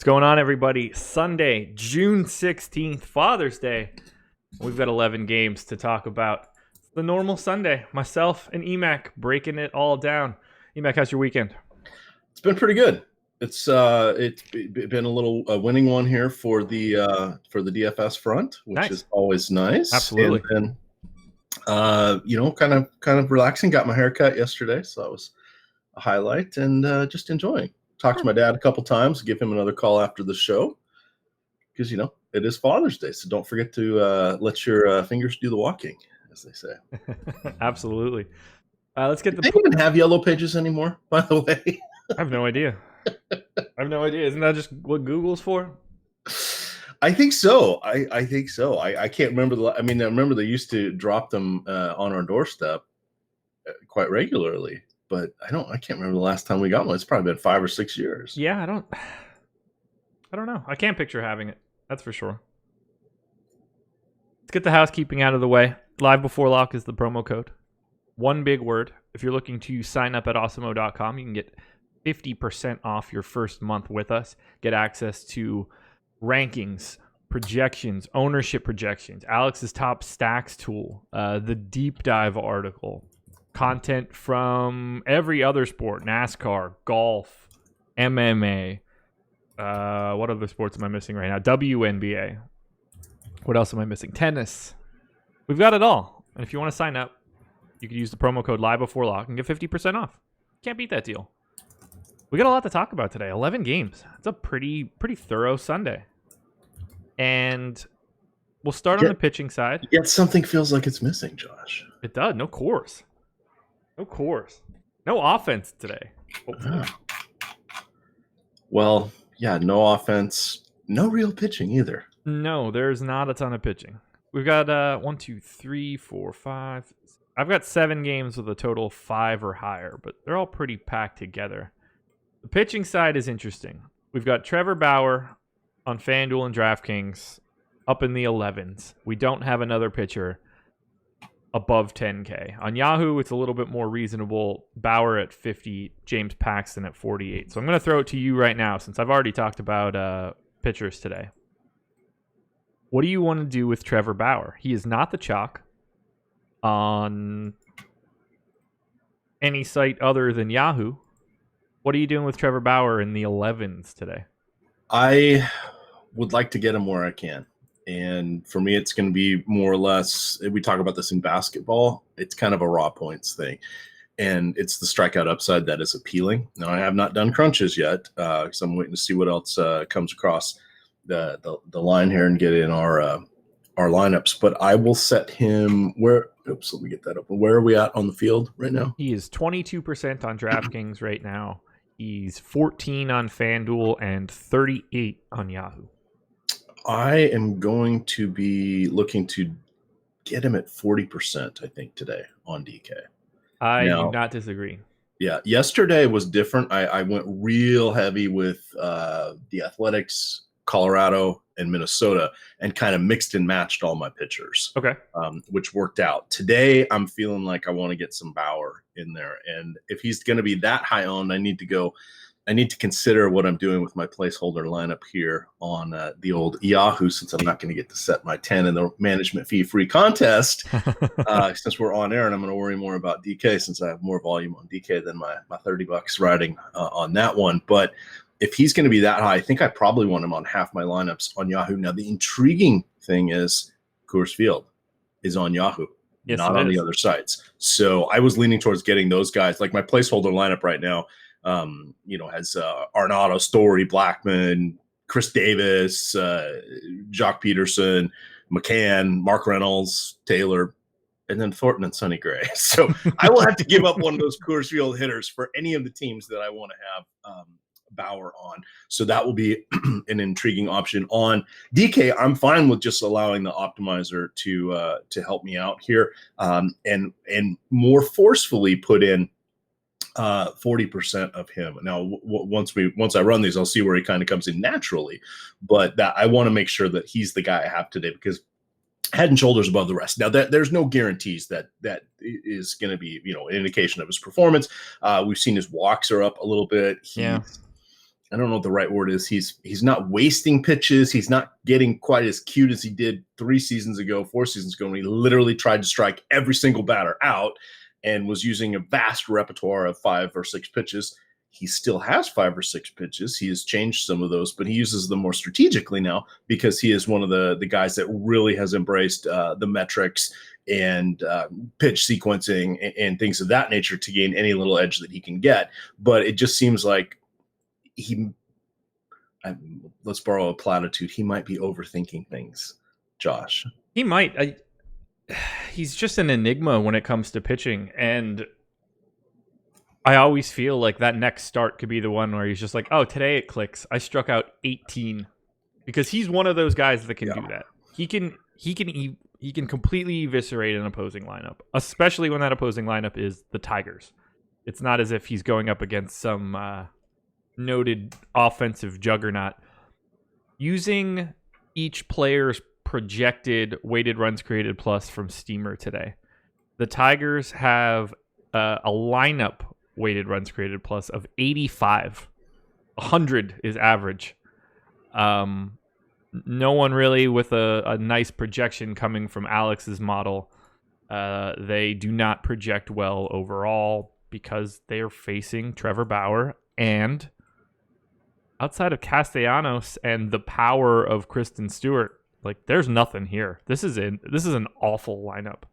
What's going on, everybody? Sunday, June 16th, Father's Day. We've got 11 games to talk about. It's the normal Sunday. Myself and EMAC breaking it all down. EMAC, how's your weekend? It's been pretty good. It's been a little winning one here for the DFS front, which Nice. is always nice. Absolutely. And then, kind of relaxing. Got my hair cut yesterday, so that was a highlight, and just enjoying. Talked to my dad a couple times. Give him another call after the show because it is Father's Day, so don't forget to let your fingers do the walking, as they say. Absolutely. Let's get Do they even have yellow pages anymore, by the way? I have no idea. Isn't that just what Google's for? I think so. I think so. I can't remember. I remember they used to drop them on our doorstep quite regularly, but I can't remember the last time we got one. It's probably been 5 or 6 years. Yeah, I don't know. I can't picture having it. That's for sure. Let's get the housekeeping out of the way. Live before lock is the promo code. One big word. If you're looking to sign up at awesemo.com, you can get 50% off your first month with us. Get access to rankings, projections, ownership projections, Alex's top stacks tool, the deep dive article, content from every other sport, NASCAR, golf, MMA. What other sports am I missing right now? WNBA. What else am I missing? Tennis. We've got it all. And if you want to sign up, you can use the promo code live before lock and get 50% off. Can't beat that deal. We got a lot to talk about today. 11 games. It's a pretty thorough Sunday. And we'll start on the pitching side. Yet something feels like it's missing, Josh. It does. No course. No offense today. Well, yeah, no offense. No real pitching either. No, there's not a ton of pitching. We've got 1, 2, 3, 4, 5. I've got 7 games with a total of 5 or higher, but they're all pretty packed together. The pitching side is interesting. We've got Trevor Bauer on FanDuel and DraftKings up in the 11s. We don't have another pitcher above 10K. On Yahoo, it's a little bit more reasonable. Bauer at 50, James Paxton at 48. So I'm going to throw it to you right now since I've already talked about pitchers today. What do you want to do with Trevor Bauer? He is not the chalk on any site other than Yahoo. What are you doing with Trevor Bauer in the 11s today? I would like to get him where I can. And for me, it's going to be more or less, we talk about this in basketball, it's kind of a raw points thing. And it's the strikeout upside that is appealing. Now, I have not done crunches yet because I'm waiting to see what else comes across the line here and get in our lineups. But I will set him where, oops, let me get that up. Where are we at on the field right now? He is 22% on DraftKings right now. He's 14 on FanDuel and 38 on Yahoo. I am going to be looking to get him at 40%, I think, today on DK. I do not disagree. Yeah, yesterday was different. I went real heavy with the Athletics, Colorado, and Minnesota, and kind of mixed and matched all my pitchers. Okay. Which worked out. Today, I'm feeling like I want to get some Bauer in there. And if he's going to be that high owned, I need to consider what I'm doing with my placeholder lineup here on the old Yahoo, since I'm not going to get to set my 10 in the management fee free contest since we're on air, and I'm going to worry more about DK since I have more volume on DK than my $30 riding on that one. But if he's going to be that high, I think I probably want him on half my lineups on Yahoo. Now, the intriguing thing is Coors Field is on Yahoo, not on the other sites. So I was leaning towards getting those guys. Like my placeholder lineup right now, has Arenado, Story, Blackman, Chris Davis, Jock Peterson, McCann, Mark Reynolds, Taylor, and then Thornton and Sonny Gray. So I will have to give up one of those Coors Field hitters for any of the teams that I want to have Bauer on. So that will be an intriguing option. On DK, I'm fine with just allowing the optimizer to help me out here and more forcefully put in 40% of him. Now, once I run these, I'll see where he kind of comes in naturally. But that I want to make sure that he's the guy I have today because head and shoulders above the rest. Now, there's no guarantees that is going to be, an indication of his performance. We've seen his walks are up a little bit. I don't know what the right word is. He's not wasting pitches. He's not getting quite as cute as he did 4 seasons ago, when he literally tried to strike every single batter out and was using a vast repertoire of 5 or 6 pitches. He still has 5 or 6 pitches. He has changed some of those, but he uses them more strategically now because he is one of the guys that really has embraced the metrics and pitch sequencing and things of that nature to gain any little edge that he can get. But it just seems like let's borrow a platitude, he might be overthinking things, Josh. He might. He's just an enigma when it comes to pitching, and I always feel like that next start could be the one where he's just like, oh, today it clicks. I struck out 18, because he's one of those guys that can do that. He can completely eviscerate an opposing lineup, especially when that opposing lineup is the Tigers. It's not as if he's going up against some noted offensive juggernaut. Using each player's projected weighted runs created plus from Steamer today, the Tigers have a lineup weighted runs created plus of 85. 100 is average. No one really with a nice projection coming from Alex's model. They do not project well overall because they are facing Trevor Bauer, and outside of Castellanos and the power of Kristen Stewart, like, there's nothing here. This is an awful lineup.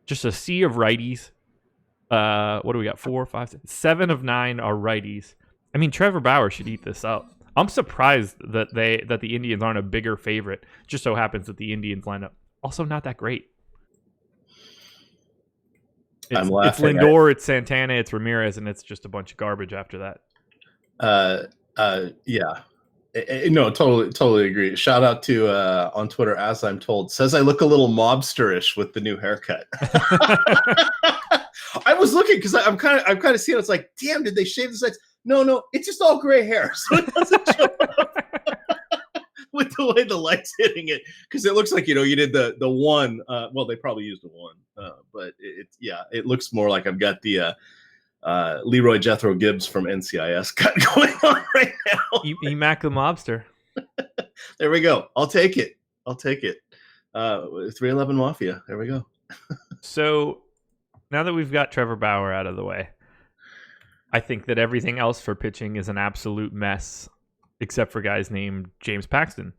Just a sea of righties. What do we got? 4, 5, 6, 7 of 9 are righties. I mean, Trevor Bauer should eat this up. I'm surprised that the Indians aren't a bigger favorite. Just so happens that the Indians lineup also not that great. It's Lindor, it's Santana, it's Ramirez, and it's just a bunch of garbage after that. Yeah. No, totally agree. Shout out to on Twitter, as I'm told, says I look a little mobsterish with the new haircut. I was looking because I'm kind of seeing. It's like, damn, did they shave the sides? No, it's just all gray hair, so it doesn't show up with the way the light's hitting it. Because it looks like, you did the one. Well, they probably used a one, but it looks more like I've got the Leroy Jethro Gibbs from NCIS cut going on right now. Emac the mobster. There we go. I'll take it. 311 Mafia. There we go. So now that we've got Trevor Bauer out of the way, I think that everything else for pitching is an absolute mess, except for guys named James Paxton.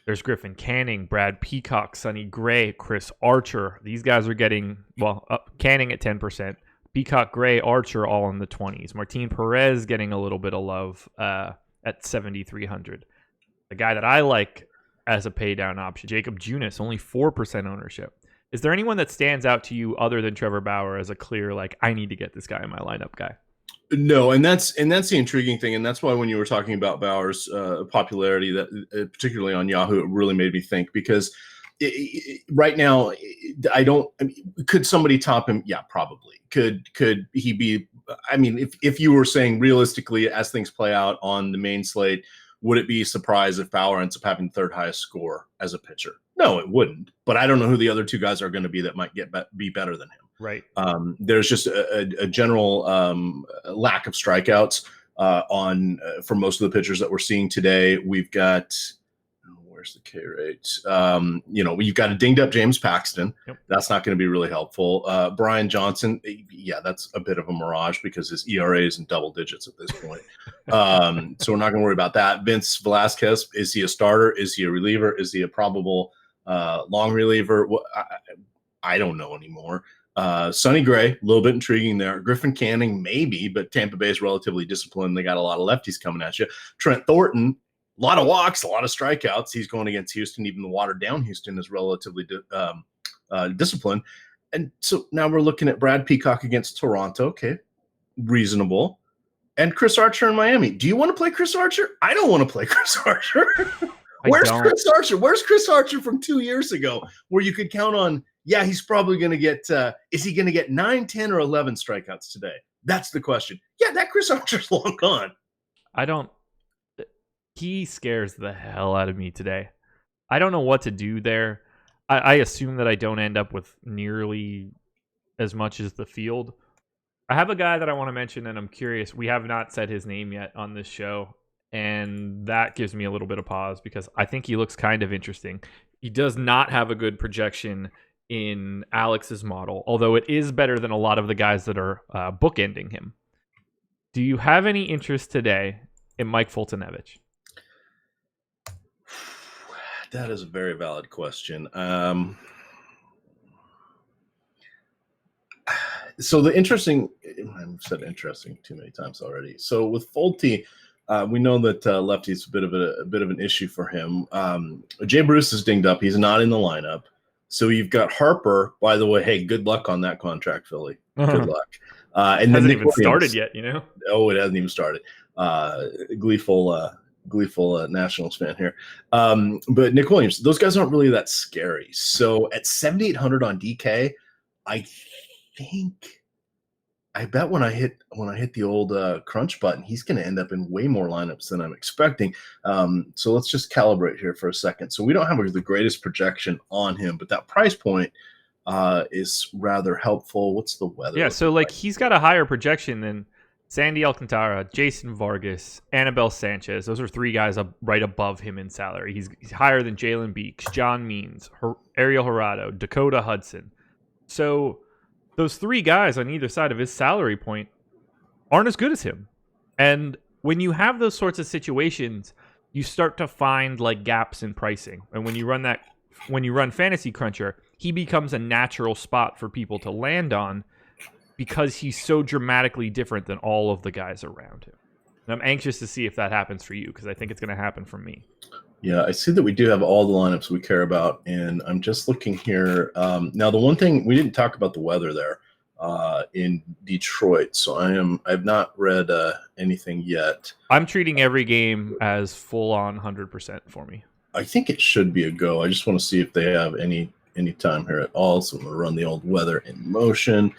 There's Griffin Canning, Brad Peacock, Sonny Gray, Chris Archer. These guys are getting, Canning at 10%. Peacock, Gray, Archer all in the 20s. Martin Perez getting a little bit of love at 7,300. The guy that I like as a pay down option, Jacob Junis, only 4% ownership. Is there anyone that stands out to you other than Trevor Bauer as a clear, like, I need to get this guy in my lineup guy? No, and that's the intriguing thing, and that's why when you were talking about Bauer's popularity, that particularly on Yahoo, it really made me think, because right now, could somebody top him? Yeah, probably. Could he be? I mean, if you were saying realistically, as things play out on the main slate, would it be a surprise if Bauer ends up having the third highest score as a pitcher? No, it wouldn't. But I don't know who the other two guys are going to be that might be better than him. Right. There's just a general lack of strikeouts for most of the pitchers that we're seeing today. We've got, where's the K rate? You've got a dinged up James Paxton. Yep. That's not going to be really helpful. Brian Johnson, yeah, that's a bit of a mirage because his ERA is in double digits at this point. So we're not going to worry about that. Vince Velasquez, is he a starter? Is he a reliever? Is he a probable long reliever? I don't know anymore. Sonny Gray, a little bit intriguing there. Griffin Canning, maybe, but Tampa Bay is relatively disciplined. They got a lot of lefties coming at you. Trent Thornton, a lot of walks, a lot of strikeouts. He's going against Houston. Even the watered down Houston is relatively disciplined. And so now we're looking at Brad Peacock against Toronto. Okay, reasonable. And Chris Archer in Miami. Do you want to play Chris Archer? I don't want to play Chris Archer. Where's Chris Archer? Where's Chris Archer from 2 years ago where you could count on, yeah, he's probably going to get, is he going to get 9, 10, or 11 strikeouts today? That's the question. Yeah, that Chris Archer's long gone. He scares the hell out of me today. I don't know what to do there. I assume that I don't end up with nearly as much as the field. I have a guy that I want to mention, and I'm curious. We have not said his name yet on this show, and that gives me a little bit of pause because I think he looks kind of interesting. He does not have a good projection in Alex's model, although it is better than a lot of the guys that are bookending him. Do you have any interest today in Mike Fultonevich? That is a very valid question. So the interesting, I've said interesting too many times already. So with Fulte, we know that lefty's a bit of an issue for him. Jay Bruce is dinged up; he's not in the lineup. So you've got Harper. By the way, hey, good luck on that contract, Philly. Good luck. And it then hasn't even started yet, you know. Oh, it hasn't even started. Gleeful Nationals fan here. But Nick Williams, those guys aren't really that scary. So at 7,800 on DK, I bet when I hit the old crunch button, he's going to end up in way more lineups than I'm expecting. So let's just calibrate here for a second. So we don't have the greatest projection on him, but that price point is rather helpful. What's the weather? Yeah, so like he's got a higher projection than Sandy Alcantara, Jason Vargas, Anibal Sanchez. Those are three guys right above him in salary. He's higher than Jalen Beeks, John Means, Ariel Hirado, Dakota Hudson. So those three guys on either side of his salary point aren't as good as him. And when you have those sorts of situations, you start to find like gaps in pricing. And when you run Fantasy Cruncher, he becomes a natural spot for people to land on because he's so dramatically different than all of the guys around him. And I'm anxious to see if that happens for you because I think it's going to happen for me. Yeah, I see that we do have all the lineups we care about, and I'm just looking here. Now, the one thing we didn't talk about the weather there in Detroit, so I've not read anything yet. I'm treating every game as full on 100% for me. I think it should be a go. I just want to see if they have any time here at all. So I'm going to run the old weather in motion.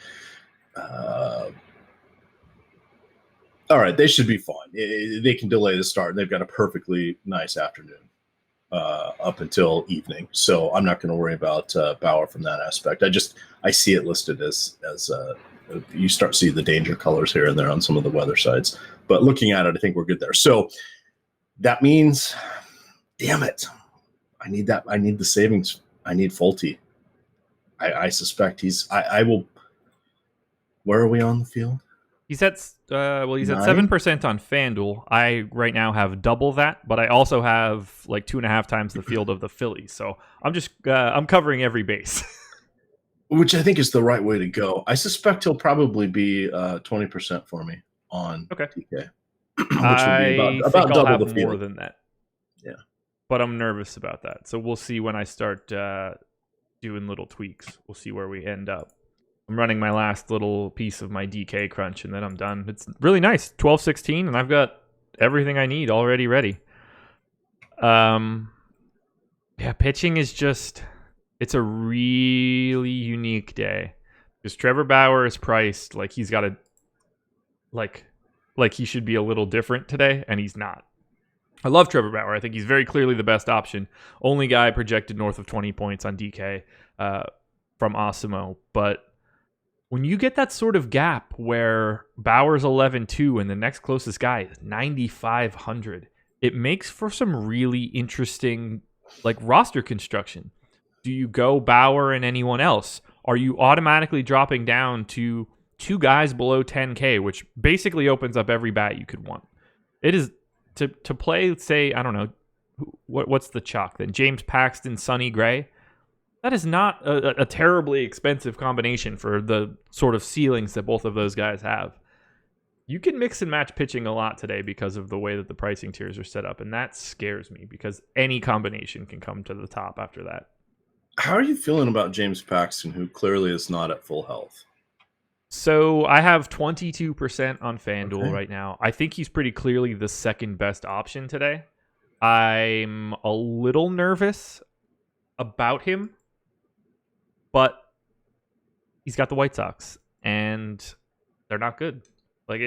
All right, they should be fine. They can delay the start. They've got a perfectly nice afternoon up until evening, so I'm not going to worry about Bauer from that aspect. I see it listed as you start seeing the danger colors here and there on some of the weather sites, but looking at it, I think we're good there. So that means, damn it, I need the savings. I need Fulte. I suspect I will. Where are we on the field? He's at 7% on FanDuel. I right now have double that, but I also have like 2.5 times the field of the Phillies. So I'm covering every base. Which I think is the right way to go. I suspect he'll probably be 20% for me on DK. Which would be about double the field. More than that. Yeah. But I'm nervous about that. So we'll see when I start doing little tweaks. We'll see where we end up. I'm running my last little piece of my DK crunch, and then I'm done. It's really nice. 12-16, and I've got everything I need already ready. Yeah, pitching is just... It's a really unique day. Because Trevor Bauer is priced like he's got a... Like he should be a little different today, and he's not. I love Trevor Bauer. I think he's very clearly the best option. Only guy projected north of 20 points on DK from Osimo, but... When you get that sort of gap where Bauer's 11-2 and the next closest guy is 9,500, it makes for some really interesting like roster construction. Do you go Bauer and anyone else? Are you automatically dropping down to two guys below 10K, which basically opens up every bat you could want? It is to play, say, I don't know, what's the chalk then? James Paxton, Sonny Gray. That is not a terribly expensive combination for the sort of ceilings that both of those guys have. You can mix and match pitching a lot today because of the way that the pricing tiers are set up, and that scares me because any combination can come to the top after that. How are you feeling about James Paxton, who clearly is not at full health? So I have 22% on FanDuel right now. I think he's pretty clearly the second best option today. I'm a little nervous about him, but he's got the White Sox, and they're not good. Like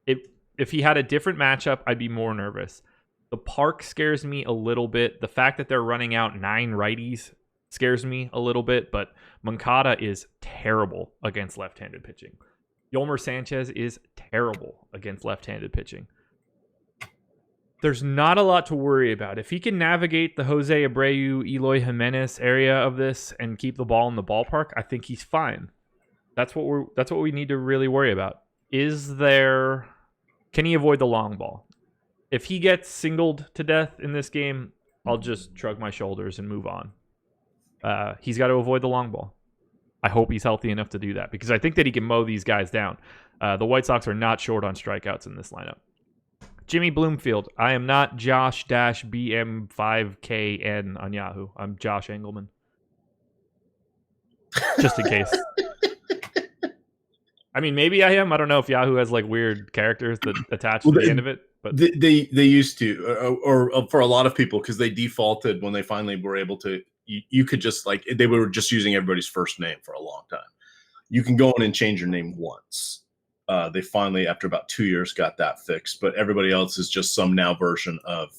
if he had a different matchup, I'd be more nervous. The park scares me a little bit. The fact that they're running out 9 righties scares me a little bit, but Moncada is terrible against left-handed pitching. Yolmer Sanchez is terrible against left-handed pitching. There's not a lot to worry about. If he can navigate the Jose Abreu, Eloy Jimenez area of this and keep the ball in the ballpark, I think he's fine. That's what we need to really worry about. Can he avoid the long ball? If he gets singled to death in this game, I'll just shrug my shoulders and move on. He's got to avoid the long ball. I hope he's healthy enough to do that because I think that he can mow these guys down. The White Sox are not short on strikeouts in this lineup. Jimmy Bloomfield. I am not Josh-BM5KN on Yahoo. I'm Josh Engelman. Just in case. I mean, maybe I am. I don't know if Yahoo has like weird characters that attach to the end of it. But they used to, or for a lot of people, because they defaulted when they finally were able to. You could just they were just using everybody's first name for a long time. You can go in and change your name once. They finally, after about 2 years, got that fixed. But everybody else is just some now version of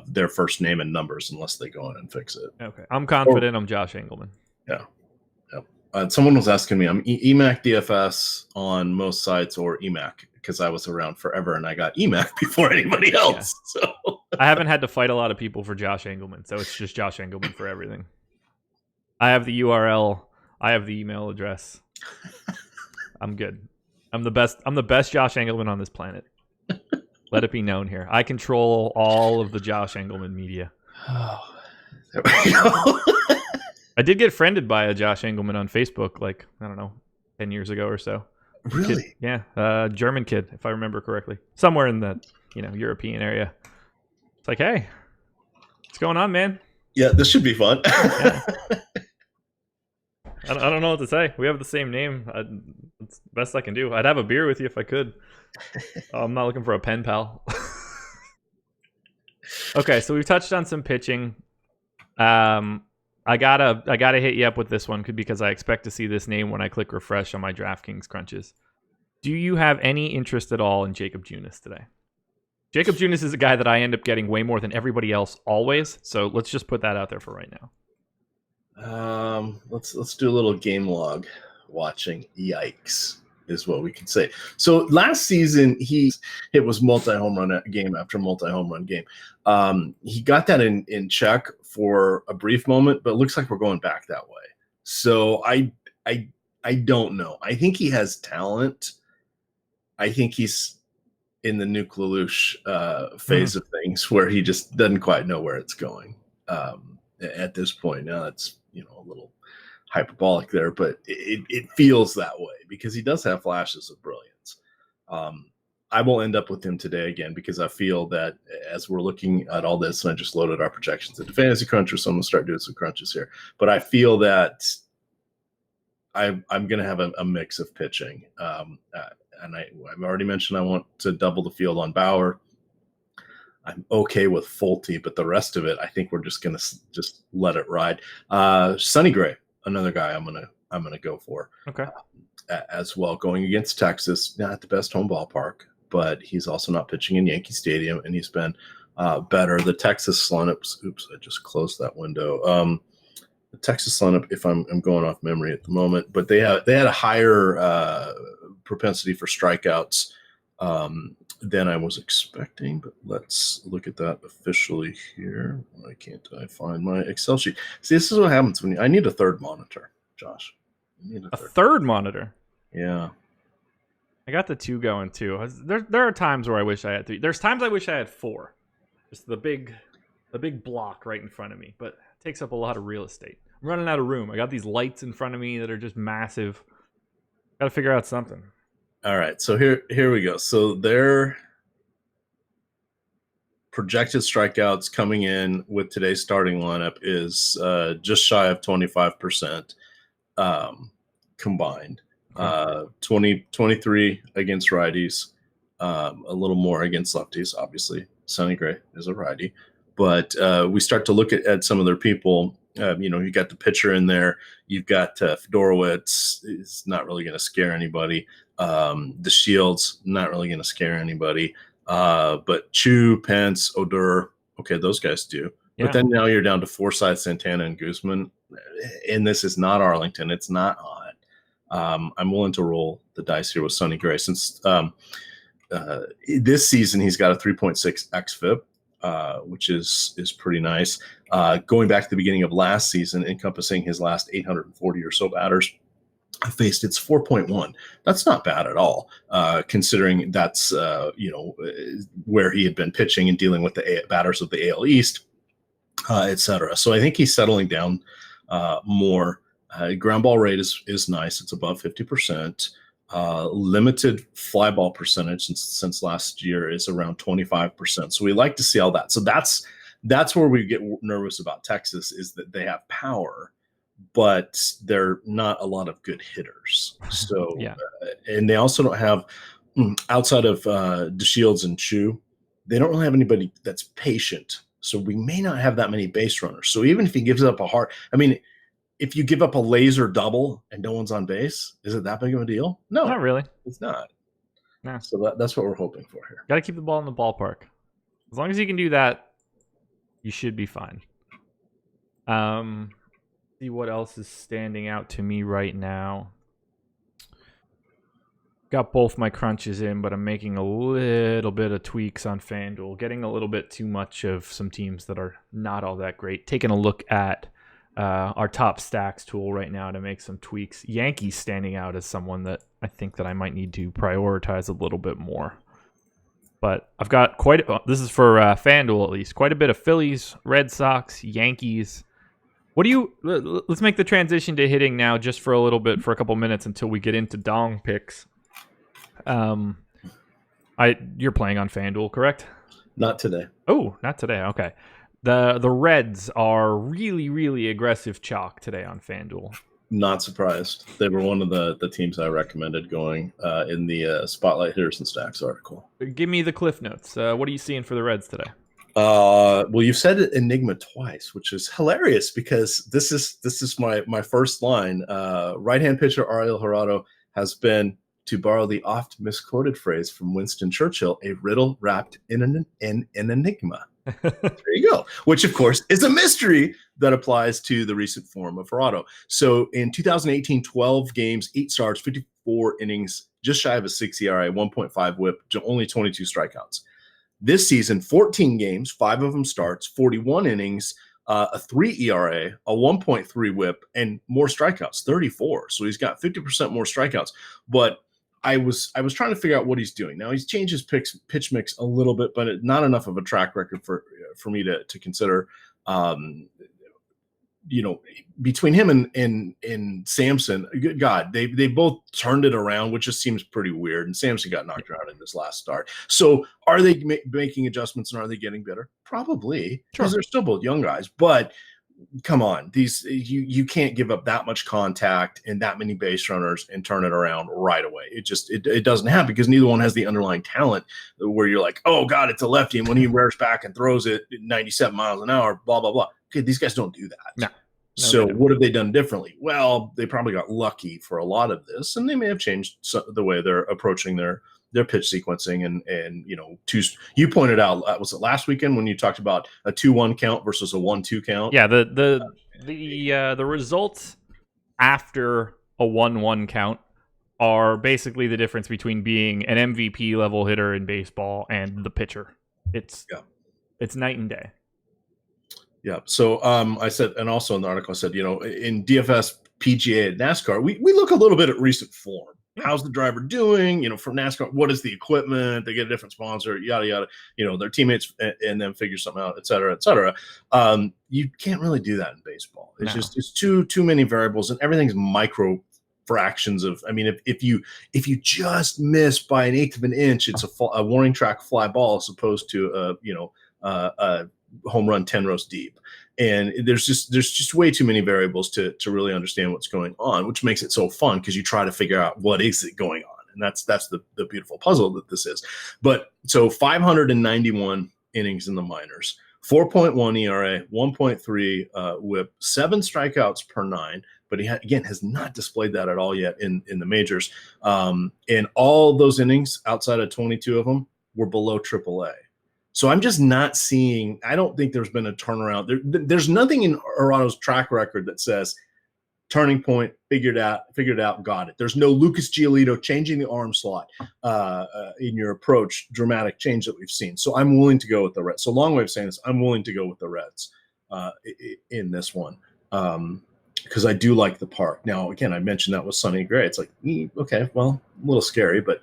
their first name and numbers, unless they go in and fix it. Okay, I'm confident. I'm Josh Engelman. Yeah. Someone was asking me, I'm EMAC DFS on most sites or EMAC because I was around forever and I got EMAC before anybody else. Yeah. So I haven't had to fight a lot of people for Josh Engelman, so it's just Josh Engelman for everything. I have the URL. I have the email address. I'm good. I'm the best Josh Engelman on this planet. Let it be known here. I control all of the Josh Engelman media. Oh, there we go. I did get friended by a Josh Engelman on Facebook, 10 years ago or so. Really? Kid, yeah, German kid, if I remember correctly, somewhere in the European area. It's like, hey, what's going on, man? Yeah, this should be fun. Yeah. I don't know what to say. We have the same name. It's the best I can do. I'd have a beer with you if I could. I'm not looking for a pen pal. Okay, so we've touched on some pitching. I gotta hit you up with this one because I expect to see this name when I click refresh on my DraftKings crunches. Do you have any interest at all in Jacob Junis today? Jacob Junis is a guy that I end up getting way more than everybody else always. So let's just put that out there for right now. Let's do a little game log watching. Yikes is what we can say. So last season it was multi-home run game after multi-home run game. He got that in check for a brief moment, but it looks like we're going back that way. So I don't know. I think he has talent. I think he's in the Nuke Lelouch phase of things where he just doesn't quite know where it's going at this point. Now that's a little hyperbolic there, but it feels that way because he does have flashes of brilliance. I will end up with him today again because I feel that as we're looking at all this, and I just loaded our projections into Fantasy Cruncher, so I'm going to start doing some crunches here. But I feel that I'm going to have a mix of pitching. And I've already mentioned I want to double the field on Bauer. I'm okay with Fulte, but the rest of it, I think we're just going to just let it ride. Sonny Gray, another guy I'm gonna go for. Okay. As well, going against Texas, not the best home ballpark, but he's also not pitching in Yankee Stadium, and he's been better. The Texas lineups. Oops, I just closed that window. The Texas lineup, if I'm going off memory at the moment, but they had a higher propensity for strikeouts than I was expecting. But let's look at that officially here. Why can't I find my Excel sheet? See, this is what happens when I need a third monitor, Josh. A third monitor? Yeah. I got the 2 going too. There are times where I wish I had 3. There's times I wish I had 4. Just the big block right in front of me, but it takes up a lot of real estate. I'm running out of room. I got these lights in front of me that are just massive. Got to figure out something. All right, so here we go. So their projected strikeouts coming in with today's starting lineup is just shy of 25% combined. 23 against righties, a little more against lefties. Obviously, Sonny Gray is a righty, but we start to look at some of their people. You got the pitcher in there. You've got Fedorowicz. It's not really going to scare anybody. The Shields, not really going to scare anybody. But Chu, Pence, Odor, okay, those guys do. Yeah. But then now you're down to Forsythe, Santana, and Guzman. And this is not Arlington. It's not hot. I'm willing to roll the dice here with Sonny Gray since this season he's got a 3.6 xFIP, which is pretty nice. Going back to the beginning of last season, encompassing his last 840 or so batters faced, it's 4.1. That's not bad at all, considering that's where he had been pitching and dealing with the batters of the AL East, etc. So I think he's settling down more. Ground ball rate is nice. It's above 50%. Limited fly ball percentage since last year is around 25%. So we like to see all that. So that's where we get nervous about Texas, is that they have power, but they're not a lot of good hitters. So yeah. And they also don't have, outside of DeShields and Chu, they don't really have anybody that's patient. So we may not have that many base runners. So even if he gives up if you give up a laser double and no one's on base, is it that big of a deal? No, not really. It's not. No. So that's what we're hoping for here. Got to keep the ball in the ballpark. As long as you can do that, you should be fine. See what else is standing out to me right now. Got both my crunches in, but I'm making a little bit of tweaks on FanDuel. Getting a little bit too much of some teams that are not all that great. Taking a look at our top stacks tool right now to make some tweaks. Yankees standing out as someone that I think that I might need to prioritize a little bit more. But I've got this is for FanDuel at least, quite a bit of Phillies, Red Sox, Yankees. Let's make the transition to hitting now just for a little bit, for a couple minutes until we get into dong picks. You're playing on FanDuel, correct? Not today. Oh, not today. Okay. The Reds are really, really aggressive chalk today on FanDuel. Not surprised. They were one of the teams I recommended going in the Spotlight Hitters and Stacks article. Give me the Cliff Notes. What are you seeing for the Reds today? Well, you've said Enigma twice, which is hilarious because this is my first line. Right-hand pitcher Ariel Jurado has been, to borrow the oft misquoted phrase from Winston Churchill, a riddle wrapped in an enigma. There you go. Which, of course, is a mystery that applies to the recent form of Jurado. So in 2018, 12 games, 8 starts, 54 innings, just shy of a 6 ERA, 1.5 whip, only 22 strikeouts. This season, 14 games, 5 of them starts, 41 innings, a 3 ERA, a 1.3 whip, and more strikeouts, 34. So he's got 50% more strikeouts. But I was trying to figure out what he's doing. Now, he's changed his pitch mix a little bit, but not enough of a track record for me to consider. Between him and Samson, good God, they both turned it around, which just seems pretty weird. And Samson got knocked around in this last start. So are they making adjustments, and are they getting better? Probably, because they're still both young guys. But come on, you can't give up that much contact and that many base runners and turn it around right away. It doesn't happen, because neither one has the underlying talent where you're like, oh God, it's a lefty, and when he rears back and throws it 97 miles an hour, blah blah blah. Okay, these guys don't do that. No. So what have they done differently? Well, they probably got lucky for a lot of this, and they may have changed the way they're approaching their pitch sequencing. And you pointed out, was it last weekend when you talked about a 2-1 count versus a 1-2 count? Yeah, the results after a 1-1 count are basically the difference between being an MVP level hitter in baseball and the pitcher. It's night and day. Yeah. So I said, and also in the article I said, in DFS, PGA, and NASCAR, we look a little bit at recent form. How's the driver doing? From NASCAR, what is the equipment? They get a different sponsor, yada, yada, their teammates, and then figure something out, et cetera, et cetera. You can't really do that in baseball. It's too many variables, and everything's micro fractions of, if you just miss by an eighth of an inch, it's a warning track fly ball as opposed to a home run 10 rows deep. And there's just way too many variables to really understand what's going on, which makes it so fun, because you try to figure out what is it going on. And that's the beautiful puzzle that this is. But so 591 innings in the minors, 4.1 ERA, 1.3 whip, 7 strikeouts per 9. But he has not displayed that at all yet in the majors. And all those innings, outside of 22 of them, were below AAA. So I'm just not seeing – I don't think there's been a turnaround. There's nothing in Jurado's track record that says turning point, figured out, got it. There's no Lucas Giolito changing the arm slot in your approach, dramatic change that we've seen. So I'm willing to go with the Reds. So long way of saying this, I'm willing to go with the Reds in this one because I do like the park. Now, again, I mentioned that with Sonny Gray. It's like, okay, well, a little scary, but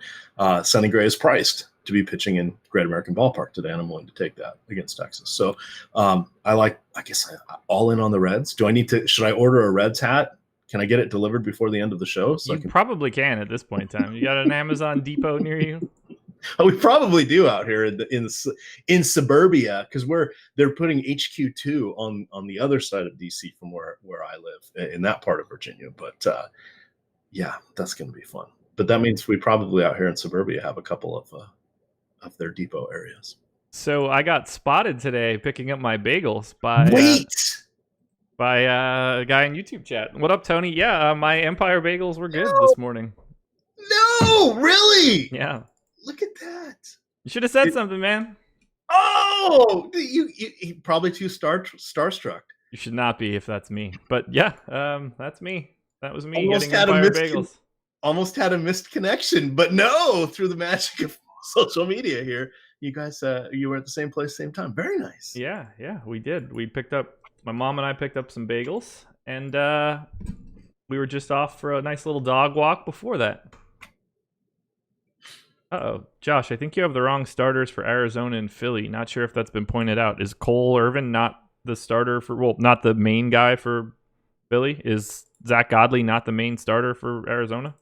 Sonny Gray is priced to be pitching in Great American Ballpark today, and I'm willing to take that against Texas. So I guess all in on the Reds. Should I order a Reds hat? Can I get it delivered before the end of the show? So you probably can at this point in time. You got an Amazon Depot near you? We probably do out here in suburbia, because they're putting HQ2 on the other side of DC from where I live in that part of Virginia. But yeah, that's going to be fun. But that means we probably out here in suburbia have a couple of their depot areas. So I got spotted today picking up my bagels by a guy in YouTube chat. What up, Tony? Yeah, my Empire bagels were good this morning. No, really? Yeah. Look at that. You should have said something, man. Oh, you probably too starstruck. You should not be if that's me. But yeah, that's me. That was me Almost getting Empire bagels. Almost had a missed connection, but no, through the magic of social media here, you guys, you were at the same place, same time. Very nice. Yeah, we did. My mom and I picked up some bagels, and we were just off for a nice little dog walk before that. Uh-oh. Josh, I think you have the wrong starters for Arizona and Philly. Not sure if that's been pointed out. Is Cole Irvin not the starter not the main guy for Philly? Is Zach Godley not the main starter for Arizona?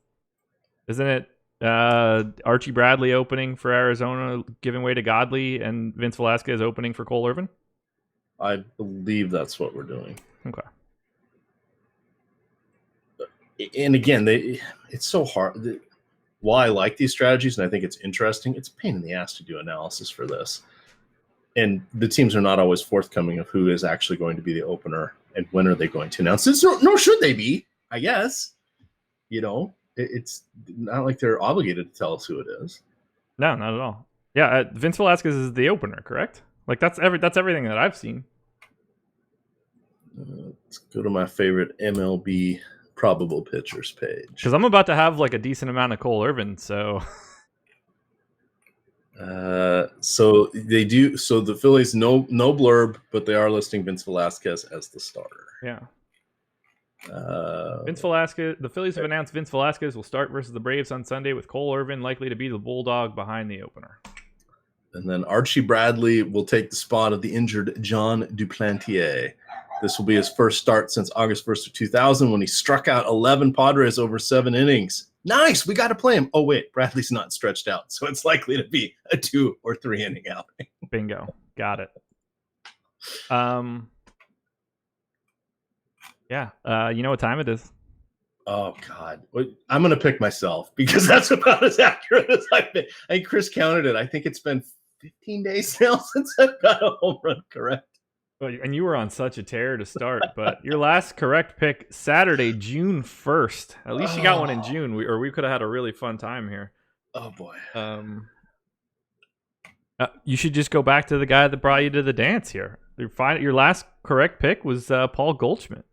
Isn't it Archie Bradley opening for Arizona, giving way to Godley, and Vince Velasquez opening for Cole Irvin? I believe that's what we're doing. Okay. And again, it's so hard. While I like these strategies and I think it's interesting, it's a pain in the ass to do analysis for this. And the teams are not always forthcoming of who is actually going to be the opener and when are they going to announce it. Nor should they be, I guess. It's not like they're obligated to tell us who it is. No, not at all. Yeah, Vince Velasquez is the opener, correct? Like that's everything that I've seen. Let's go to my favorite MLB probable pitchers page. Because I'm about to have like a decent amount of Cole Irvin, so. So they do. So the Phillies, no blurb, but they are listing Vince Velasquez as the starter. Yeah. Vince Velasquez. The Phillies have announced Vince Velasquez will start versus the Braves on Sunday, with Cole Irvin likely to be the bulldog behind the opener. And then Archie Bradley will take the spot of the injured John Duplantier. This will be his first start since August 1st of 2000, when he struck out 11 Padres over 7 innings. Nice, we got to play him. Oh wait, Bradley's not stretched out, so it's likely to be a 2 or 3 inning outing. Bingo, got it. Yeah, you know what time it is? Oh, God. I'm going to pick myself because that's about as accurate as I've been. I think Chris counted it. I think it's been 15 days now since I've got a home run correct. Well, and you were on such a tear to start, but your last correct pick, Saturday, June 1st. At least you got one in June, we could have had a really fun time here. Oh, boy. You should just go back to the guy that brought you to the dance here. Your last correct pick was Paul Goldschmidt.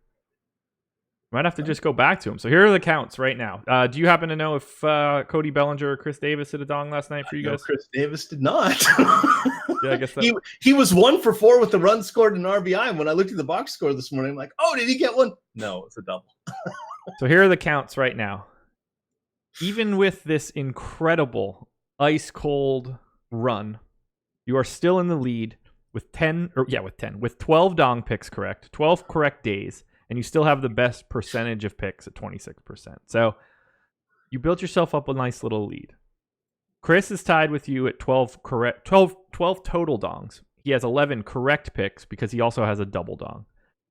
Might have to just go back to him. So here are the counts right now. Do you happen to know if Cody Bellinger or Chris Davis hit a dong last night for you guys? Chris Davis did not. Yeah, I guess he was 1 for 4 with the run scored and RBI. And when I looked at the box score this morning, I'm like, oh, did he get one? No, it's a double. So here are the counts right now. Even with this incredible ice cold run, you are still in the lead with 12 dong picks correct, 12 correct days. And you still have the best percentage of picks at 26%. So you built yourself up a nice little lead. Chris is tied with you at 12 total dongs. He has 11 correct picks because he also has a double dong.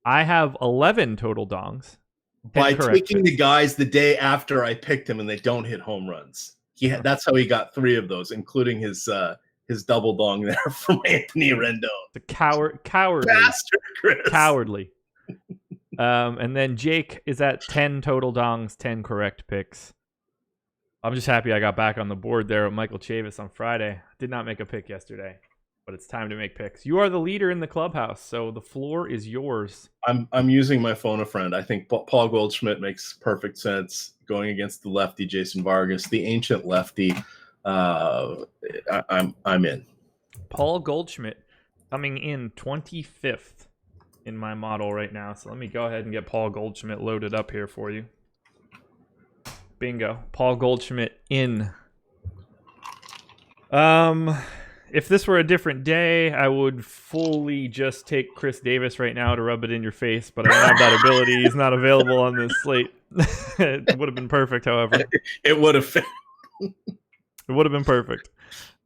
I have 11 total dongs. By taking the guys the day after I picked him and they don't hit home runs. That's how he got 3 of those, including his double dong there from Anthony Rendon. The cowardly bastard, Chris. Cowardly. And then Jake is at 10 total dongs, 10 correct picks. I'm just happy I got back on the board there with Michael Chavis on Friday. Did not make a pick yesterday, but it's time to make picks. You are the leader in the clubhouse, so the floor is yours. I'm using my phone a friend. I think Paul Goldschmidt makes perfect sense going against the lefty Jason Vargas, the ancient lefty. I'm in. Paul Goldschmidt coming in 25th in my model right now. So let me go ahead and get Paul Goldschmidt loaded up here for you. Bingo. Paul Goldschmidt in. If this were a different day, I would fully just take Chris Davis right now to rub it in your face, but I don't have that ability. He's not available on this slate. It would have been perfect, however. It would have fit. It would have been perfect.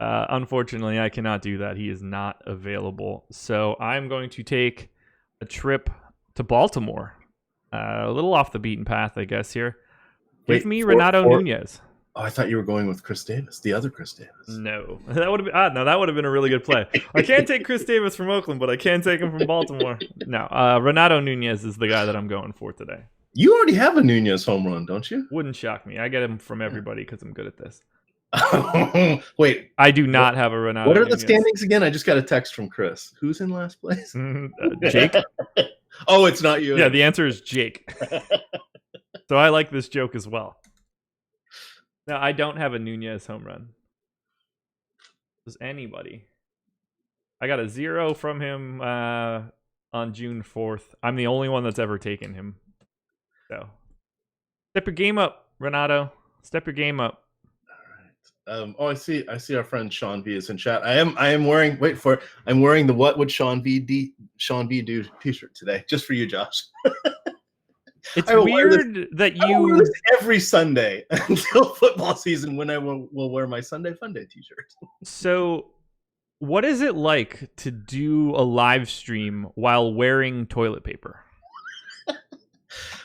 Unfortunately, I cannot do that. He is not available. So I'm going to take a trip to Baltimore. A little off the beaten path, I guess, here. Give me Renato Nunez. Oh, I thought you were going with Chris Davis, the other Chris Davis. No, that would have been no, that would have been a really good play. I can't take Chris Davis from Oakland, but I can take him from Baltimore. No, Renato Nunez is the guy that I'm going for today. You already have a Nunez home run, don't you? Wouldn't shock me. I get him from everybody because I'm good at this. Wait, I do not have a Renato. What are Nunez. the standings again? I just got a text from Chris. Who's in last place? Jake. Oh, it's not you. Yeah, the answer is Jake. So I like this joke as well. No, I don't have a Nunez home run. Does anybody? I got a 0 from him on June 4th. I'm the only one that's ever taken him. So step your game up, Renato. Step your game up. All right. I see our friend Sean V is in chat. I am wearing I'm wearing the What Would Sean V Do t-shirt today, just for you, Josh. It's weird that I will wear you this every Sunday until football season, when I will wear my Sunday Fun Day t-shirt. So what is it like to do a live stream while wearing toilet paper?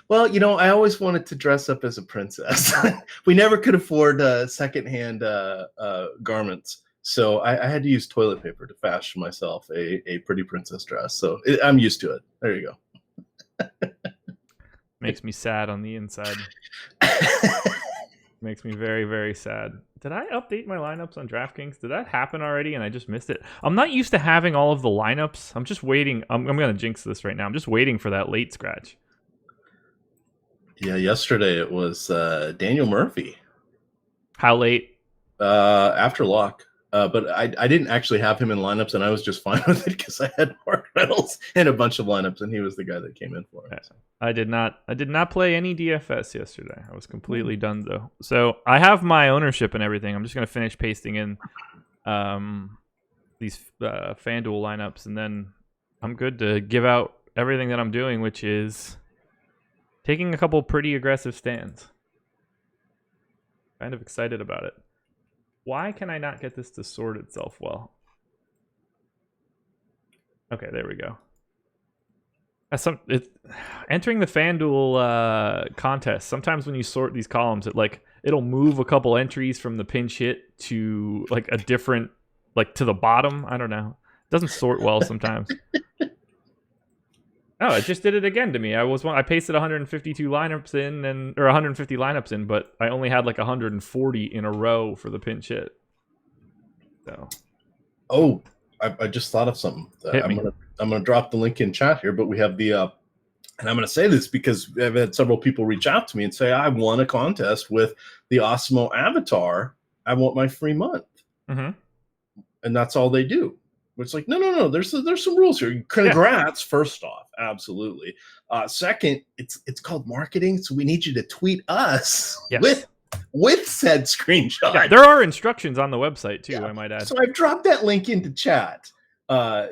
Well, I always wanted to dress up as a princess. We never could afford secondhand garments, so I had to use toilet paper to fashion myself a pretty princess dress. So I'm used to it. There you go. Makes me sad on the inside. Makes me very, very sad. Did I update my lineups on DraftKings? Did that happen already and I just missed it? I'm not used to having all of the lineups. I'm just waiting. I'm going to jinx this right now. I'm just waiting for that late scratch. Yeah, yesterday it was Daniel Murphy. How late? After lock. But I didn't actually have him in lineups, and I was just fine with it because I had Mark Reynolds in a bunch of lineups, and he was the guy that came in for it. Yeah. I did not play any DFS yesterday. I was completely done though. So I have my ownership and everything. I'm just going to finish pasting in these FanDuel lineups, and then I'm good to give out everything that I'm doing, which is taking a couple pretty aggressive stands. Kind of excited about it. Why can I not get this to sort itself well? Okay, there we go. Entering the FanDuel contest, sometimes when you sort these columns, it'll move a couple entries from the pinch hit to like a different, like to the bottom. I don't know. It doesn't sort well sometimes. Oh, it just did it again to me. I pasted 152 lineups in or 150 lineups in, but I only had like 140 in a row for the pinch hit. So, I just thought of something. I'm gonna drop the link in chat here, but we have the and I'm gonna say this because I've had several people reach out to me and say I won a contest with the Osmo avatar. I want my free month, and that's all they do. It's like, no. There's some rules here. Congrats, first off, absolutely. Second, it's called marketing, so we need you to tweet us with said screenshot. Yeah, there are instructions on the website too. I might add. So I've dropped that link into chat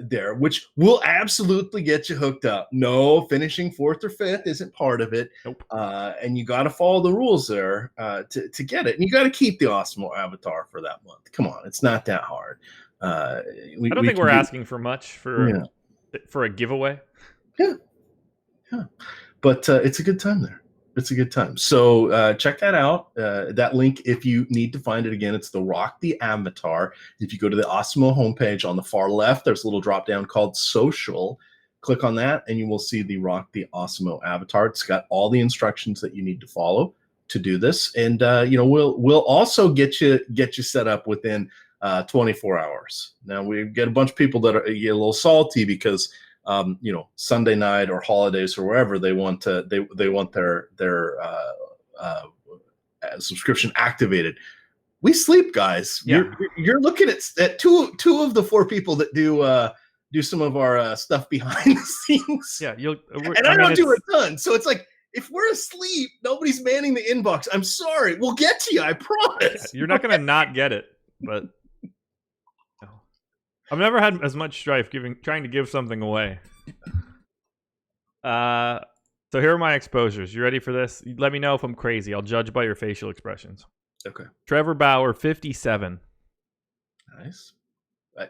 there, which will absolutely get you hooked up. No, finishing 4th or 5th isn't part of it. Nope. And you got to follow the rules there to get it. And you got to keep the Osmo avatar for that month. Come on, it's not that hard. I don't think we're asking for much for a giveaway. Yeah. But it's a good time there. It's a good time. So check that out. That link, if you need to find it again, it's the Rock the Avatar. If you go to the Osmo homepage on the far left, there's a little drop down called Social. Click on that, and you will see the Rock the Osmo Avatar. It's got all the instructions that you need to follow to do this, and we'll also get you set up within 24 hours. Now we get a bunch of people that are get a little salty because Sunday night or holidays or wherever they want to they want their subscription activated. We sleep, guys. Yeah. You're looking at two of the 4 people that do some of our stuff behind the scenes. Yeah, I don't do a ton, so it's like if we're asleep, nobody's manning the inbox. I'm sorry, we'll get to you. I promise. You're not gonna not get it, but I've never had as much strife trying to give something away. So here are my exposures. You ready for this? Let me know if I'm crazy. I'll judge by your facial expressions. Okay. Trevor Bauer, 57. Nice.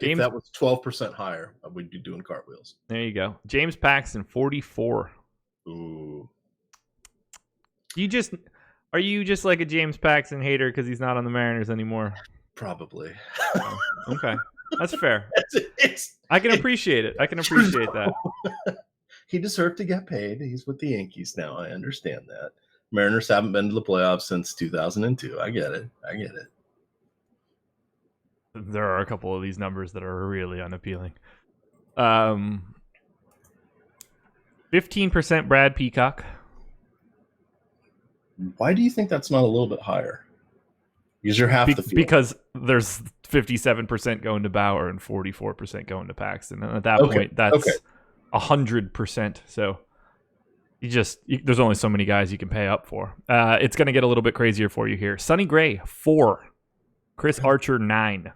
If that was 12% higher, I would be doing cartwheels. There you go. James Paxton, 44. Ooh. Are you just like a James Paxton hater because he's not on the Mariners anymore? Probably. Oh, okay. That's fair. I can appreciate it. I can appreciate that. He deserved to get paid. He's with the Yankees now. I understand that. Mariners haven't been to the playoffs since 2002. I get it. There are a couple of these numbers that are really unappealing. 15% Brad Peacock. Why do you think that's not a little bit higher? Because you're half the field. Because there's 57% going to Bauer and 44% going to Paxton. And at that point, that's 100%. So there's only so many guys you can pay up for. It's going to get a little bit crazier for you here. Sonny Gray, 4. Chris Archer, 9.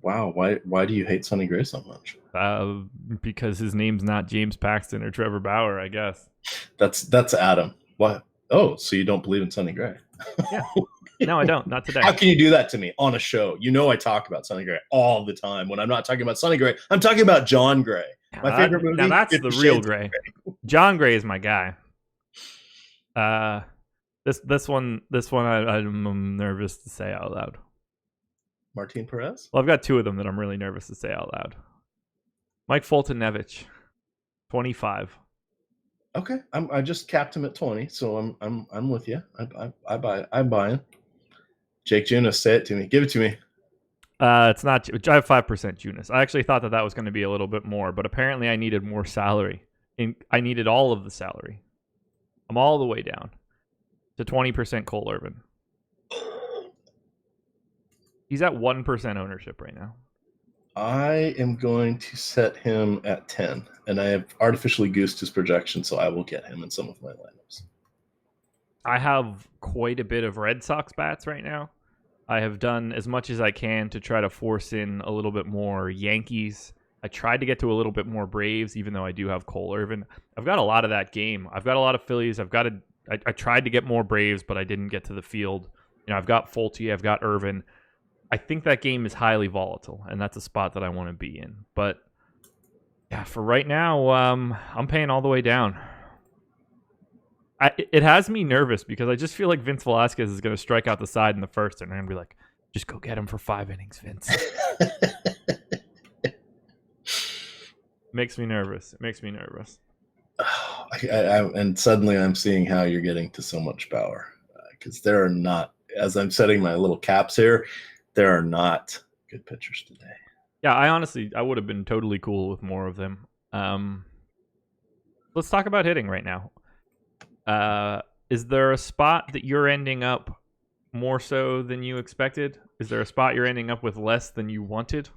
Wow, why do you hate Sonny Gray so much? Because his name's not James Paxton or Trevor Bauer, I guess. That's Adam. What? Oh, so you don't believe in Sonny Gray? Yeah. No, I don't. Not today. How can you do that to me on a show? I talk about Sonny Gray all the time. When I'm not talking about Sonny Gray, I'm talking about John Gray. My favorite movie. Now that's the real Gray. John Gray is my guy. This one I'm nervous to say out loud. Martin Perez? Well, I've got 2 of them that I'm really nervous to say out loud. Mike Fulton-Nevich, 25. Okay, I just capped him at 20, so I'm with you. I'm buying. Jake Junis, say it to me. Give it to me. It's not. I have 5% Junis. I actually thought that was going to be a little bit more, but apparently I needed more salary. I needed all of the salary. I'm all the way down to 20% Cole Irvin. He's at 1% ownership right now. I am going to set him at 10, and I have artificially goosed his projection, so I will get him in some of my lineups. I have quite a bit of Red Sox bats right now. I have done as much as I can to try to force in a little bit more Yankees. I tried to get to a little bit more Braves, even though I do have Cole Irvin. I've got a lot of that game. I've got a lot of Phillies. I tried to get more Braves, but I didn't get to the field. I've got Fulte. I've got Irvin. I think that game is highly volatile, and that's a spot that I want to be in. But yeah, for right now, I'm paying all the way down. It has me nervous because I just feel like Vince Velasquez is going to strike out the side in the first, and I'm going to be like, just go get him for 5 innings, Vince. Makes me nervous. It makes me nervous. And suddenly I'm seeing how you're getting to so much Bauer. Because there are not, as I'm setting my little caps here, there are not good pitchers today. Yeah, I would have been totally cool with more of them. Let's talk about hitting right now. Is there a spot that you're ending up more so than you expected? Is there a spot you're ending up with less than you wanted?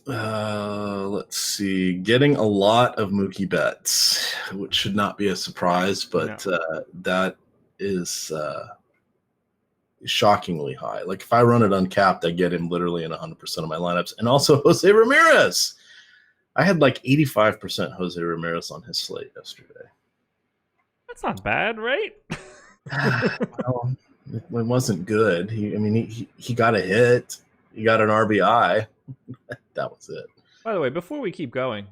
Let's see. Getting a lot of Mookie Betts, which should not be a surprise, but that is shockingly high. Like if I run it uncapped, I get him literally in 100% of my lineups. And also Jose Ramirez. I had like 85% Jose Ramirez on his slate yesterday. That's not bad, right? Well, it wasn't good. He got a hit. He got an RBI. That was it. By the way, before we keep going,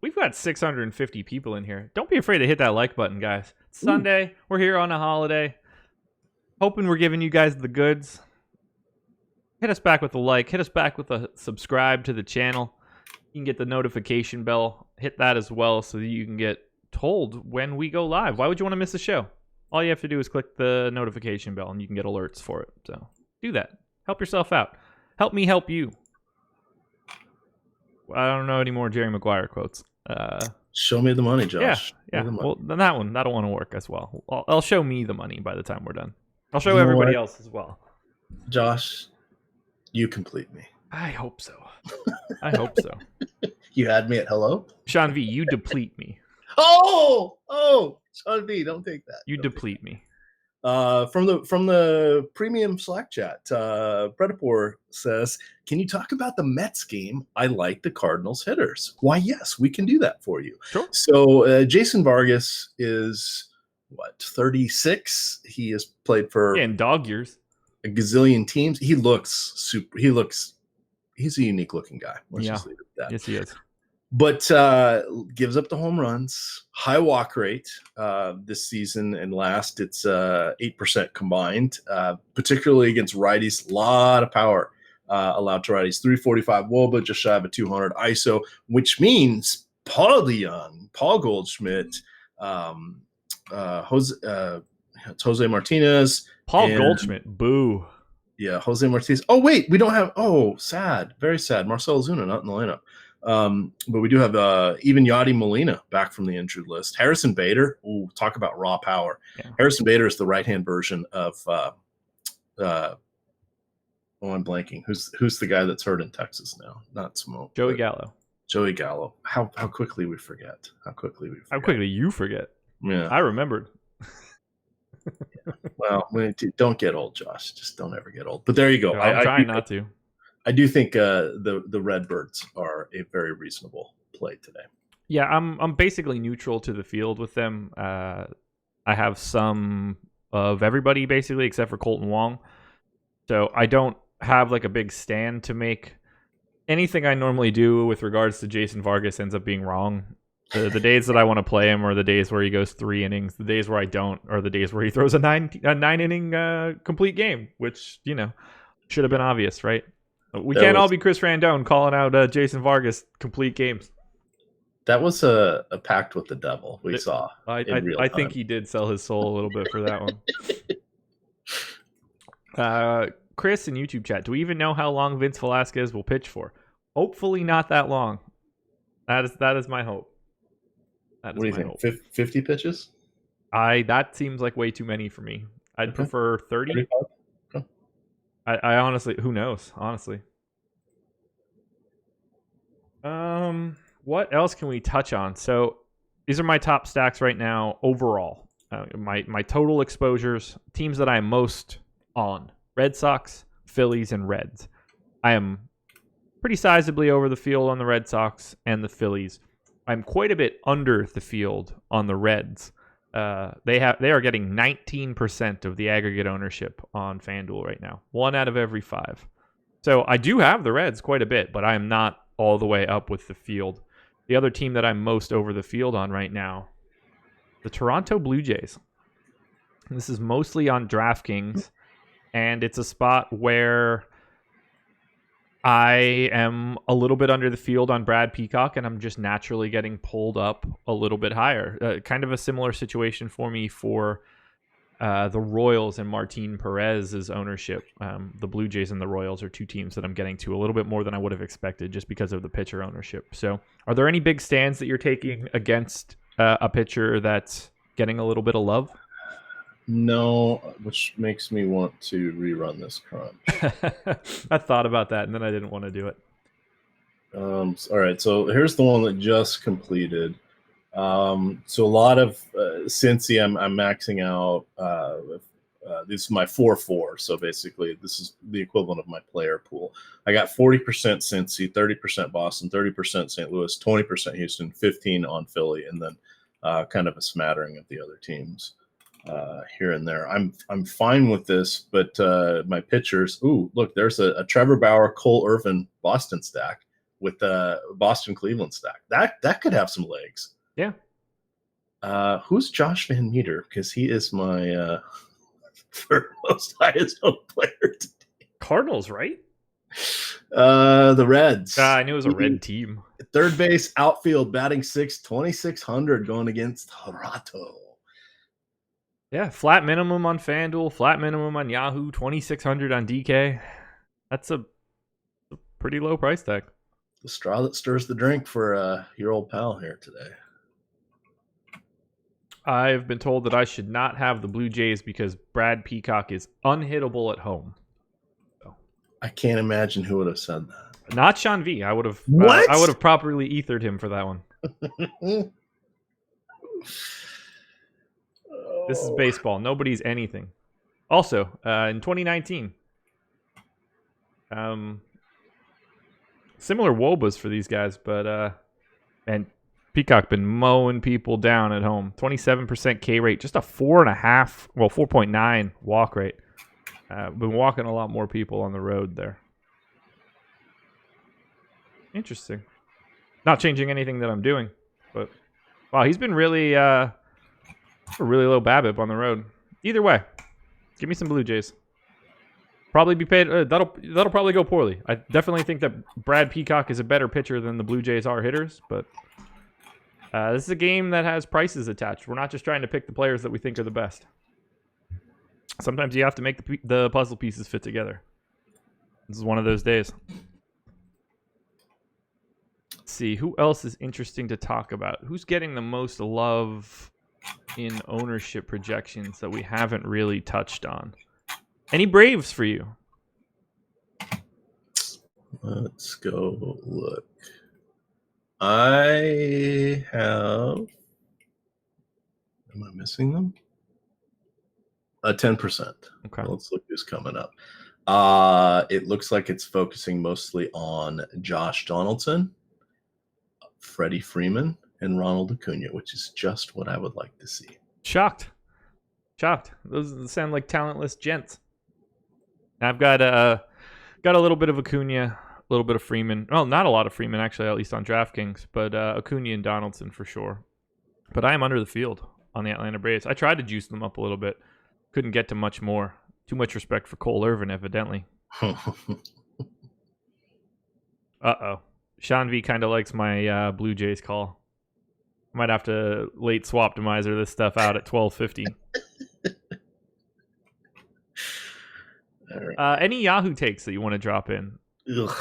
we've got 650 people in here. Don't be afraid to hit that like button, guys. It's Sunday. We're here on a holiday. Hoping we're giving you guys the goods. Hit us back with a like. Hit us back with a subscribe to the channel. You can get the notification bell. Hit that as well so that you can get told when we go live. Why would you want to miss a show? All you have to do is click the notification bell and you can get alerts for it. So do that. Help yourself out. Help me help you. I don't know any more Jerry Maguire quotes. Show me the money, Josh. Yeah. Well, then that'll want to work as well. I'll show me the money by the time we're done. I'll show everybody else as well. Josh, you complete me. I hope so. I hope so. You had me at hello? Sean V, you deplete me. Oh, Sean V, don't take that. You deplete me. From the premium Slack chat, Predator says, "Can you talk about the Mets game? I like the Cardinals hitters." Why, yes, we can do that for you. Sure. So Jason Vargas is 36. He has played for in dog years a gazillion teams. He looks super. He's a unique looking guy. Let's just leave it at that. Yes, he is. But gives up the home runs, high walk rate this season and last. It's 8% combined, particularly against righties. A lot of power allowed to righties. 345 WOBA, just shy of a 200 ISO, which means Paul DeYoung, Paul Goldschmidt, Jose Martinez. Paul Goldschmidt, boo. Yeah, Jose Martinez. Oh, wait, we don't have – sad, very sad. Marcell Ozuna not in the lineup. But we do have even Yadi Molina back from the injured list. Harrison Bader, talk about raw power. Yeah. Harrison Bader is the right-hand version of I'm blanking. Who's the guy that's hurt in Texas now? Not Smoke. Joey Gallo. Joey Gallo. How quickly we forget. How quickly you forget. Yeah. I remembered. Yeah. Well, don't get old, Josh. Just don't ever get old. But there you go. I'm trying not to. I do think the Redbirds are a very reasonable play today. Yeah, I'm basically neutral to the field with them. I have some of everybody basically except for Colton Wong. So I don't have like a big stand to make. Anything I normally do with regards to Jason Vargas ends up being wrong. The days that I want to play him are the days where he goes 3 innings. The days where I don't are the days where he throws a nine inning complete game, which, should have been obvious, right? We can't all be Chris Randone calling out Jason Vargas complete games. That was a pact with the devil we saw. I think he did sell his soul a little bit for that one. Chris in YouTube chat, do we even know how long Vince Velasquez will pitch for? Hopefully not that long. That is my hope. What do you think? 50 pitches? That seems like way too many for me. I'd prefer 30. 35? Okay. I honestly, who knows? Honestly. What else can we touch on? So these are my top stacks right now overall. My total exposures, teams that I'm most on: Red Sox, Phillies, and Reds. I am pretty sizably over the field on the Red Sox and the Phillies. I'm quite a bit under the field on the Reds. They are getting 19% of the aggregate ownership on FanDuel right now. 1 out of every 5. So I do have the Reds quite a bit, but I am not all the way up with the field. The other team that I'm most over the field on right now, the Toronto Blue Jays. This is mostly on DraftKings, and it's a spot where I am a little bit under the field on Brad Peacock, and I'm just naturally getting pulled up a little bit higher. Kind of a similar situation for me for the Royals and Martin Perez's ownership. The Blue Jays and the Royals are two teams that I'm getting to a little bit more than I would have expected just because of the pitcher ownership. So are there any big stands that you're taking against a pitcher that's getting a little bit of love? No, which makes me want to rerun this crunch. I thought about that, and then I didn't want to do it. All right, so here's the one that just completed. So a lot of Cincy, I'm maxing out. This is my 4-4, so basically this is the equivalent of my player pool. I got 40% Cincy, 30% Boston, 30% St. Louis, 20% Houston, 15 on Philly, and then kind of a smattering of the other teams. Here and there. I'm fine with this, but my pitchers. Ooh, look, there's a Trevor Bauer, Cole Irvin Boston stack with a Boston Cleveland stack. That could have some legs. Yeah. Who's Josh Van Meter? Because he is my most highest owned player today. Cardinals, right? The Reds. I knew it was a red team. Third base, outfield, batting 6, 2,600 going against Toronto. Yeah, flat minimum on FanDuel, flat minimum on Yahoo, 2,600 on DK. That's a pretty low price tag. The straw that stirs the drink for your old pal here today. I've been told that I should not have the Blue Jays because Brad Peacock is unhittable at home. So. I can't imagine who would have said that. Not Sean V. I would have. What? I would have properly ethered him for that one. This is baseball. Nobody's anything. Also, in 2019, similar WOBAs for these guys, but and Peacock been mowing people down at home. 27% K rate, just a 4.9 walk rate. Been walking a lot more people on the road there. Interesting. Not changing anything that I'm doing, but wow, he's been really a really low BABIP on the road. Either way, give me some Blue Jays. Probably be paid. That'll probably go poorly. I definitely think that Brad Peacock is a better pitcher than the Blue Jays are hitters, but this is a game that has prices attached. We're not just trying to pick the players that we think are the best. Sometimes you have to make the puzzle pieces fit together. This is one of those days. Let's see, who else is interesting to talk about? Who's getting the most love in ownership projections that we haven't really touched on? Any Braves for you? Let's go look. I have. Am I missing them? 10%. Okay. Let's look who's coming up. It looks like it's focusing mostly on Josh Donaldson, Freddie Freeman, and Ronald Acuna, which is just what I would like to see. Shocked. Those sound like talentless gents. I've got a little bit of Acuna, a little bit of Freeman. Well, not a lot of Freeman, actually, at least on DraftKings, but Acuna and Donaldson for sure. But I am under the field on the Atlanta Braves. I tried to juice them up a little bit. Couldn't get to much more. Too much respect for Cole Irvin, evidently. Uh-oh. Sean V kind of likes my Blue Jays call. Might have to late swap optimizer this stuff out at 12:50. Right. Any Yahoo takes that you want to drop in? Ugh.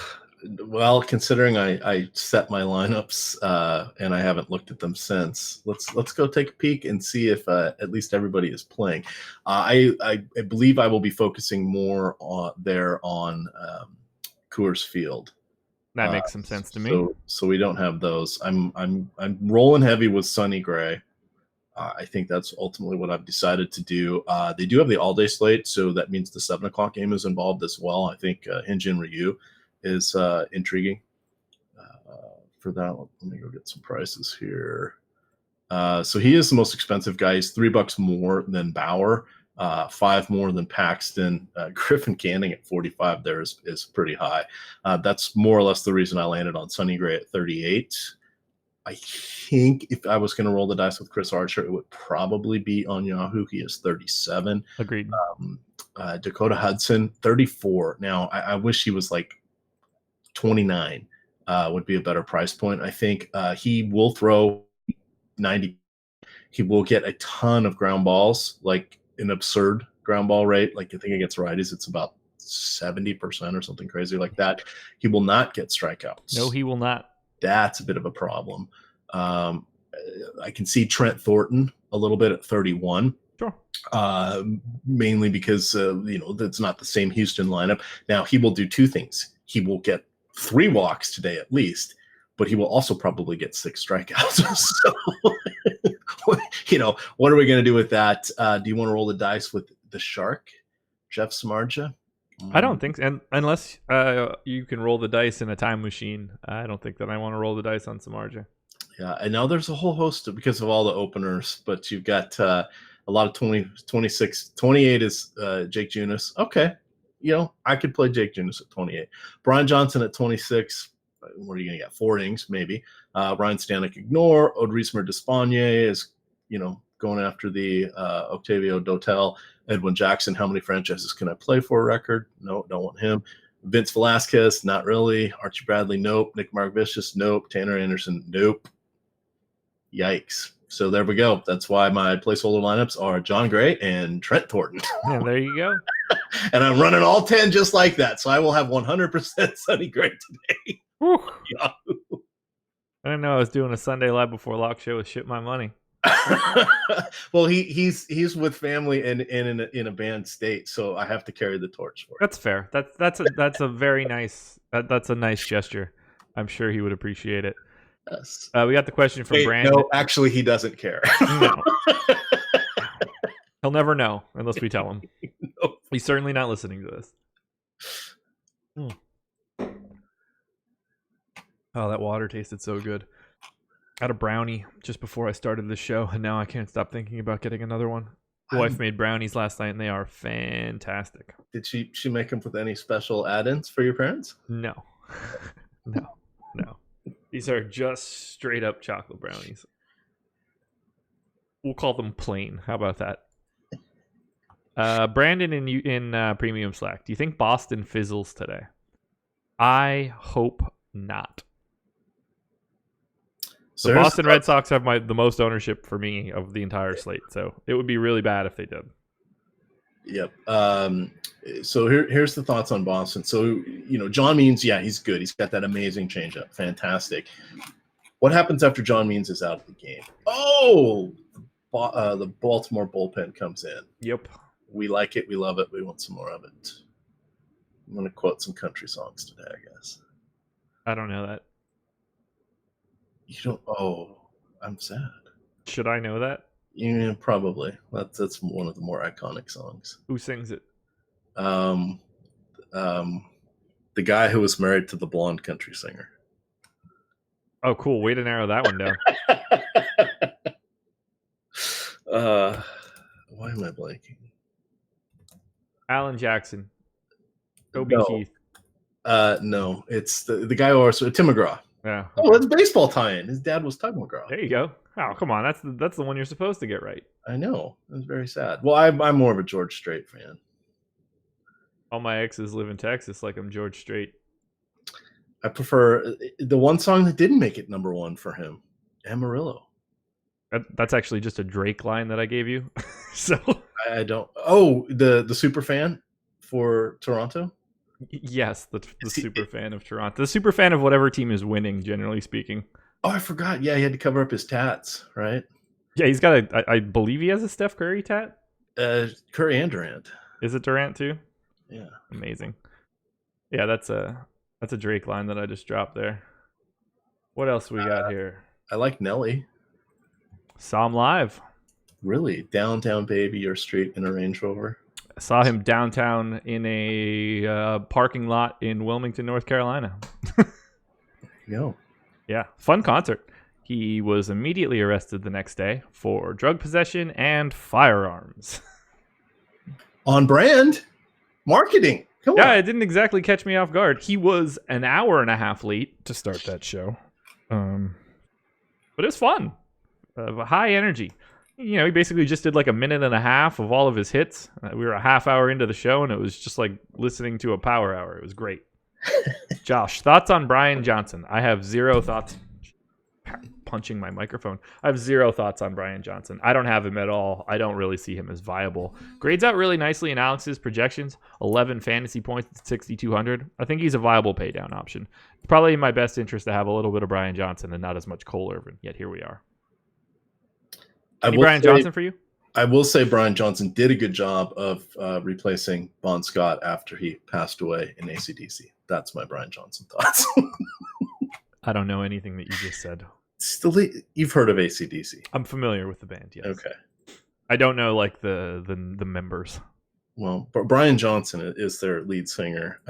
Well, considering I set my lineups and I haven't looked at them since, let's go take a peek and see if at least everybody is playing. I believe I will be focusing more on Coors Field. That makes some sense to me. So we don't have those. I'm rolling heavy with Sonny Gray. I think that's ultimately what I've decided to do. They do have the all-day slate, so that means the 7 o'clock game is involved as well. I think Hyun-Jin Ryu is intriguing for that. Let me go get some prices here. So he is the most expensive guy. He's $3 more than Bauer, 5 more than Paxton. Griffin Canning at 45 there is pretty high. That's more or less the reason I landed on Sonny Gray at 38. I think if I was going to roll the dice with Chris Archer, it would probably be on Yahoo. He is 37. Agreed. Dakota Hudson, 34. Now, I wish he was like 29 would be a better price point. I think he will throw 90. He will get a ton of ground balls, like an absurd ground ball rate. Like I think against righties, it's about 70% or something crazy like that. He will not get strikeouts. No, he will not. That's a bit of a problem. I can see Trent Thornton a little bit at 31. Sure. Mainly because that's not the same Houston lineup. Now he will do 2 things. He will get 3 walks today at least, but he will also probably get 6 strikeouts. So, what are we going to do with that? Do you want to roll the dice with the Shark, Jeff Samardzija? I don't think so. And unless you can roll the dice in a time machine, I don't think that I want to roll the dice on Samardzija. Yeah, and now there's a whole host because of all the openers, but you've got a lot of 20, 26, 28 is Jake Junis. Okay, I could play Jake Junis at 28. Brian Johnson at 26. What are you going to get? 4 innings, maybe. Ryan Stanek, ignore. Odrismer Despaigne is, going after the Octavio Dotel. Edwin Jackson, how many franchises can I play for a record? No, don't want him. Vince Velasquez, not really. Archie Bradley, nope. Nick Markvicius, nope. Tanner Anderson, nope. Yikes. So there we go. That's why my placeholder lineups are John Gray and Trent Thornton. Yeah, there you go. And I'm running all 10 just like that. So I will have 100% Sonny Gray today. I didn't know I was doing a Sunday Live Before Lock show with Shit My Money. Well, he's with family and in a banned state, so I have to carry the torch for it. That's fair. That's a very nice that's a nice gesture. I'm sure he would appreciate it. Yes. We got the question from Brandon. No, actually, he doesn't care. No. He'll never know unless we tell him. No. He's certainly not listening to this. Oh, that water tasted so good. I had a brownie just before I started the show, and now I can't stop thinking about getting another one. My wife made brownies last night, and they are fantastic. Did she make them with any special add-ins for your parents? No. No. These are just straight up chocolate brownies. We'll call them plain. How about that? Brandon in Premium Slack. Do you think Boston fizzles today? I hope not. So the Boston Red Sox have the most ownership for me of the entire slate, so it would be really bad if they did. Yep. So here's the thoughts on Boston. So, John Means, yeah, he's good. He's got that amazing changeup. Fantastic. What happens after John Means is out of the game? Oh, the Baltimore bullpen comes in. Yep. We like it. We love it. We want some more of it. I'm going to quote some country songs today, I guess. I don't know that. You don't? Oh, I'm sad. Should I know that? Yeah, probably. That's one of the more iconic songs. Who sings it? The guy who was married to the blonde country singer. Oh, cool. Way to narrow that one down. Why am I blanking? Alan Jackson. Toby Keith. No, it's the guy who also Tim McGraw. Yeah. Oh, that's baseball tie-in. His dad was Tug McGraw. There you go. Oh, come on. That's the one you're supposed to get right. I know. It's very sad. Well, I'm more of a George Strait fan. All my exes live in Texas, like I'm George Strait. I prefer the one song that didn't make it number one for him, Amarillo. That's actually just a Drake line that I gave you. So I don't. Oh, the super fan for Toronto. Yes, the super fan of Toronto. The super fan of whatever team is winning, generally speaking. Oh, I forgot. Yeah, he had to cover up his tats, right? Yeah, he's got I believe he has a Steph Curry tat. Curry and Durant. Is it Durant too? Yeah. Amazing. Yeah, that's a Drake line that I just dropped there. What else we got here? I like Nelly. Saw him live. Really? Downtown Baby, your street in a Range Rover? I saw him downtown in a parking lot in Wilmington, North Carolina. Yo. Yeah, fun concert. He was immediately arrested the next day for drug possession and firearms. On brand. Marketing. Come on. Yeah, it didn't exactly catch me off guard. He was an hour and a half late to start that show. But it was fun. High energy. He basically just did like a minute and a half of all of his hits. We were a half hour into the show, and it was just like listening to a power hour. It was great. Josh, thoughts on Brian Johnson? I have zero thoughts. Punching my microphone. I have zero thoughts on Brian Johnson. I don't have him at all. I don't really see him as viable. Grades out really nicely in Alex's projections. 11 fantasy points at 6,200. I think he's a viable pay down option. It's probably in my best interest to have a little bit of Brian Johnson and not as much Cole Irvin. Yet here we are. Any Brian Johnson for you? I will say Brian Johnson did a good job of replacing Bon Scott after he passed away in AC/DC. That's my Brian Johnson thoughts. I don't know anything that you just said. You've heard of AC/DC? I'm familiar with the band, yes. Okay. I don't know like the members. Well, but Brian Johnson is their lead singer.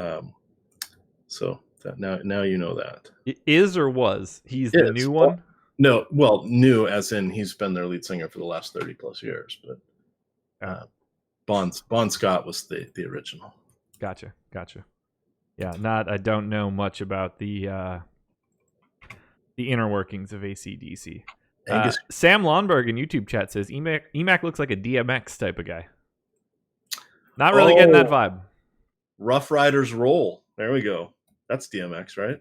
So that now you know that. It is or was? He's the new one? No, well, new as in he's been their lead singer for the last 30 plus years, but Bon Scott was the original. Gotcha. Yeah, I don't know much about the inner workings of AC/DC. Sam Lonberg in YouTube chat says Emac looks like a DMX type of guy. Not really getting that vibe. Rough Riders Roll. There we go. That's DMX, right?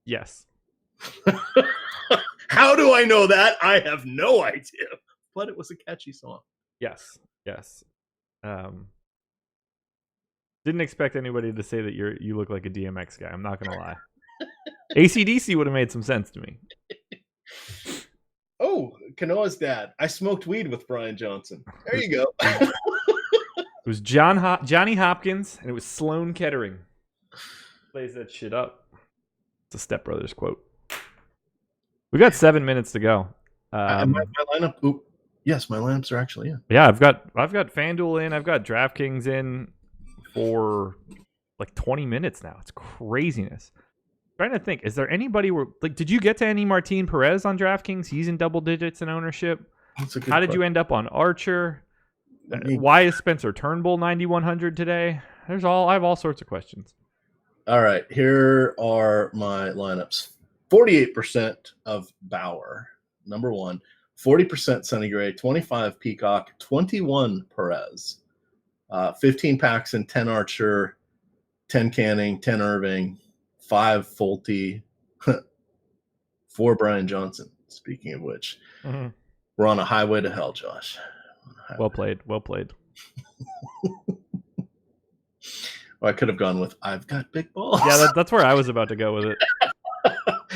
Yes. How do I know that? I have no idea. But it was a catchy song. Yes. Didn't expect anybody to say that you look like a DMX guy. I'm not gonna lie. AC/DC would have made some sense to me. Oh, Kanoa's dad. I smoked weed with Brian Johnson. There you go. It was Johnny Hopkins, and it was Sloan Kettering. Plays that shit up. It's a Step Brothers quote. We got 7 minutes to go. My lineup. Ooh, yes, my lineups are actually in. Yeah, I've got FanDuel in. I've got DraftKings in for like 20 minutes now. It's craziness. I'm trying to think, is there anybody where did you get to any Martin Perez on DraftKings? He's in double digits in ownership. How did you end up on Archer? Why is Spencer Turnbull 9,100 today? I have all sorts of questions. All right, here are my lineups. 48% of Bauer, number one. 40% Sonny Gray, 25 Peacock, 21 Perez, 15 Paxton, 10 Archer, 10 Canning, 10 Irving, 5 Fulte, 4 Brian Johnson. Speaking of which, we're on a highway to hell, Josh. Well played. Well, I could have gone with I've got big balls. Yeah, that's where I was about to go with it.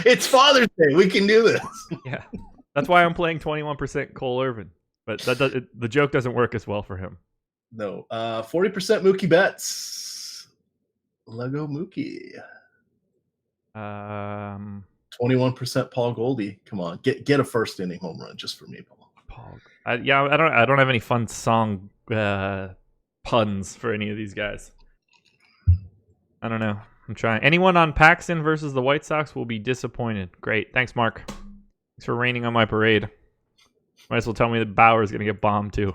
It's Father's Day. We can do this. Yeah, that's why I'm playing 21% Cole Irvin. But the joke doesn't work as well for him. No. 40% Mookie Betts. Lego Mookie. 21% Paul Goldie. Come on, get a first inning home run just for me, Paul. I don't have any fun song puns for any of these guys. I don't know. I'm trying. Anyone on Paxton versus the White Sox will be disappointed. Great, thanks, Mark. Thanks for raining on my parade. Might as well tell me that Bauer is going to get bombed too.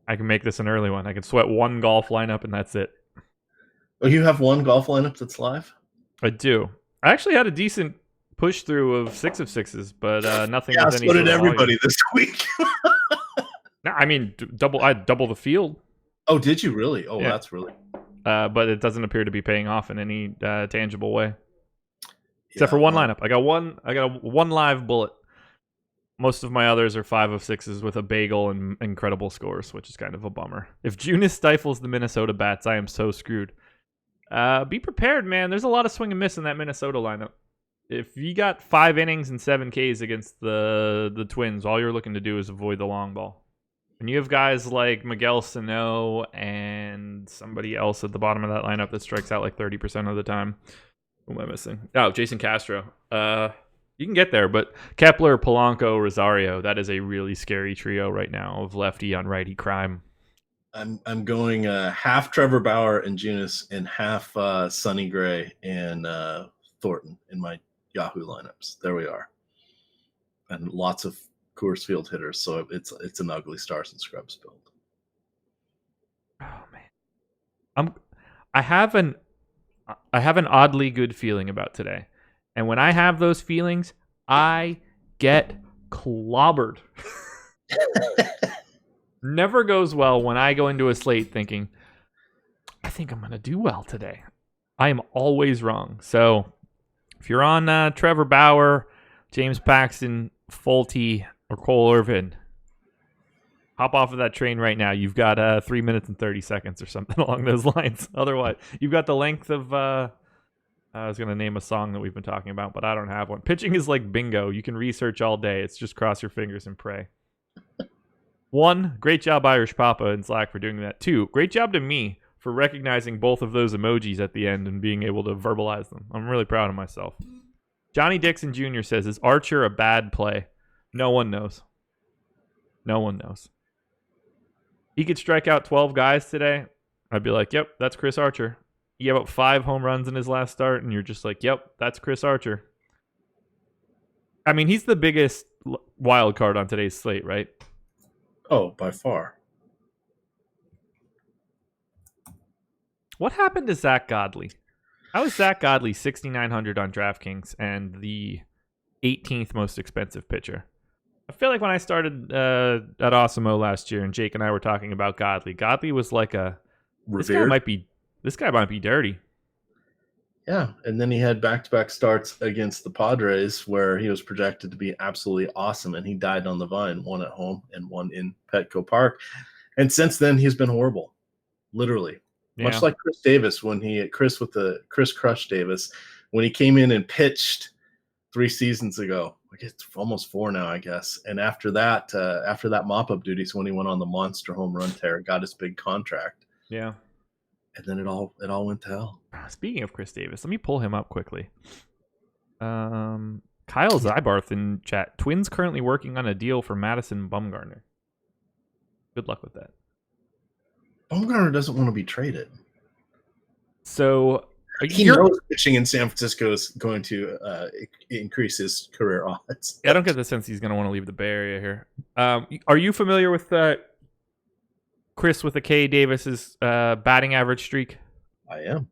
I can make this an early one. I can sweat one golf lineup and that's it. Oh, you have one golf lineup that's live? I do. I actually had a decent push through of 6 of 6s, but nothing. Yeah, with any so did everybody volume this week. No, I mean, I double the field. Oh, did you really? Oh, yeah. That's really. But it doesn't appear to be paying off in any tangible way, except for one lineup. I got one live bullet. Most of my others are 5 of 6s with a bagel and incredible scores, which is kind of a bummer. If Junis stifles the Minnesota bats, I am so screwed. Be prepared, man. There's a lot of swing and miss in that Minnesota lineup. If you got 5 innings and 7 Ks against the Twins, all you're looking to do is avoid the long ball. And you have guys like Miguel Sano and somebody else at the bottom of that lineup that strikes out like 30% of the time. Who am I missing? Oh, Jason Castro. You can get there, but Kepler, Polanco, Rosario, that is a really scary trio right now of lefty on righty crime. I'm going half Trevor Bauer and Junis and half Sonny Gray and Thornton in my Yahoo lineups. There we are. And lots of Coors Field hitters, so it's an ugly Stars and Scrubs build. Oh man, I have an oddly good feeling about today, and when I have those feelings, I get clobbered. Never goes well when I go into a slate thinking, I think I'm gonna do well today. I am always wrong. So if you're on Trevor Bauer, James Paxton, Fulte, or Cole Irvin, hop off of that train right now. You've got 3 minutes and 30 seconds or something along those lines. Otherwise, you've got the length of... I was going to name a song that we've been talking about, but I don't have one. Pitching is like bingo. You can research all day. It's just cross your fingers and pray. 1, great job, Irish Papa and Slack, for doing that. 2, great job to me for recognizing both of those emojis at the end and being able to verbalize them. I'm really proud of myself. Johnny Dixon Jr. says, is Archer a bad play? No one knows. No one knows. He could strike out 12 guys today. I'd be like, yep, that's Chris Archer. He had about 5 home runs in his last start, and you're just like, yep, that's Chris Archer. I mean, he's the biggest wild card on today's slate, right? Oh, by far. What happened to Zach Godley? How is Zach Godley 6,900 on DraftKings and the 18th most expensive pitcher? I feel like when I started at Osimo last year and Jake and I were talking about Godley was like a... This guy might be dirty. Yeah, and then he had back-to-back starts against the Padres where he was projected to be absolutely awesome, and he died on the vine, one at home and one in Petco Park. And since then, he's been horrible, literally. Yeah. Much like Chris Davis Chris Crush Davis when he came in and pitched 3 seasons ago. I guess almost 4 now, I guess. And after that mop-up duties when he went on the monster home run tear, got his big contract. Yeah. And then it all went to hell. Speaking of Chris Davis, let me pull him up quickly. Kyle Zybarth in chat. Twins currently working on a deal for Madison Bumgarner. Good luck with that. Bumgarner doesn't want to be traded. So he knows pitching in San Francisco is going to increase his career odds. I don't get the sense he's going to want to leave the Bay Area here. Are you familiar with Chris with a K Davis's batting average streak? I am.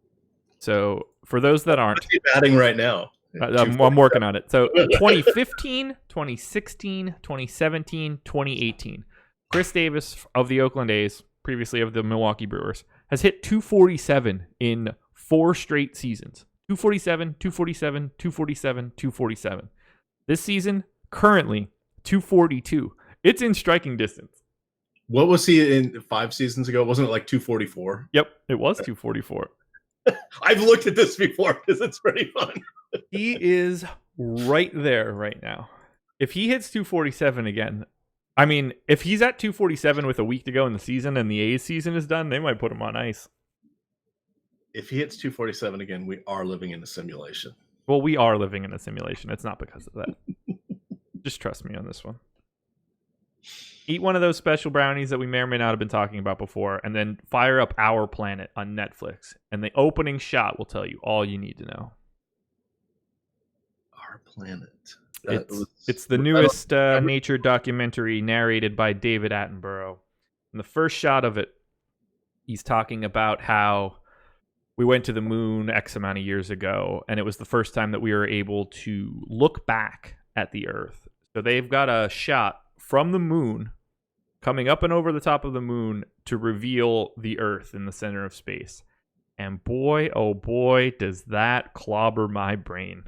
So for those that aren't, what's he batting right now? I'm working on it. So 2015, 2016, 2017, 2018. Chris Davis of the Oakland A's, previously of the Milwaukee Brewers, has hit 247 in 4 straight seasons. 247, 247, 247, 247. This season, currently 242. It's in striking distance. What was he in 5 seasons ago? Wasn't it like 244? Yep, it was 244. I've looked at this before because it's pretty fun. He is right there right now. If he hits 247 again, I mean, if he's at 247 with a week to go in the season and the A's season is done, they might put him on ice. If he hits 247 again, we are living in a simulation. Well, we are living in a simulation. It's not because of that. Just trust me on this one. Eat one of those special brownies that we may or may not have been talking about before, and then fire up Our Planet on Netflix. And the opening shot will tell you all you need to know. Our Planet. It's the newest nature documentary narrated by David Attenborough. And the first shot of it, he's talking about how we went to the moon X amount of years ago, and it was the first time that we were able to look back at the Earth. So they've got a shot from the moon coming up and over the top of the moon to reveal the Earth in the center of space. And boy, oh boy, does that clobber my brain.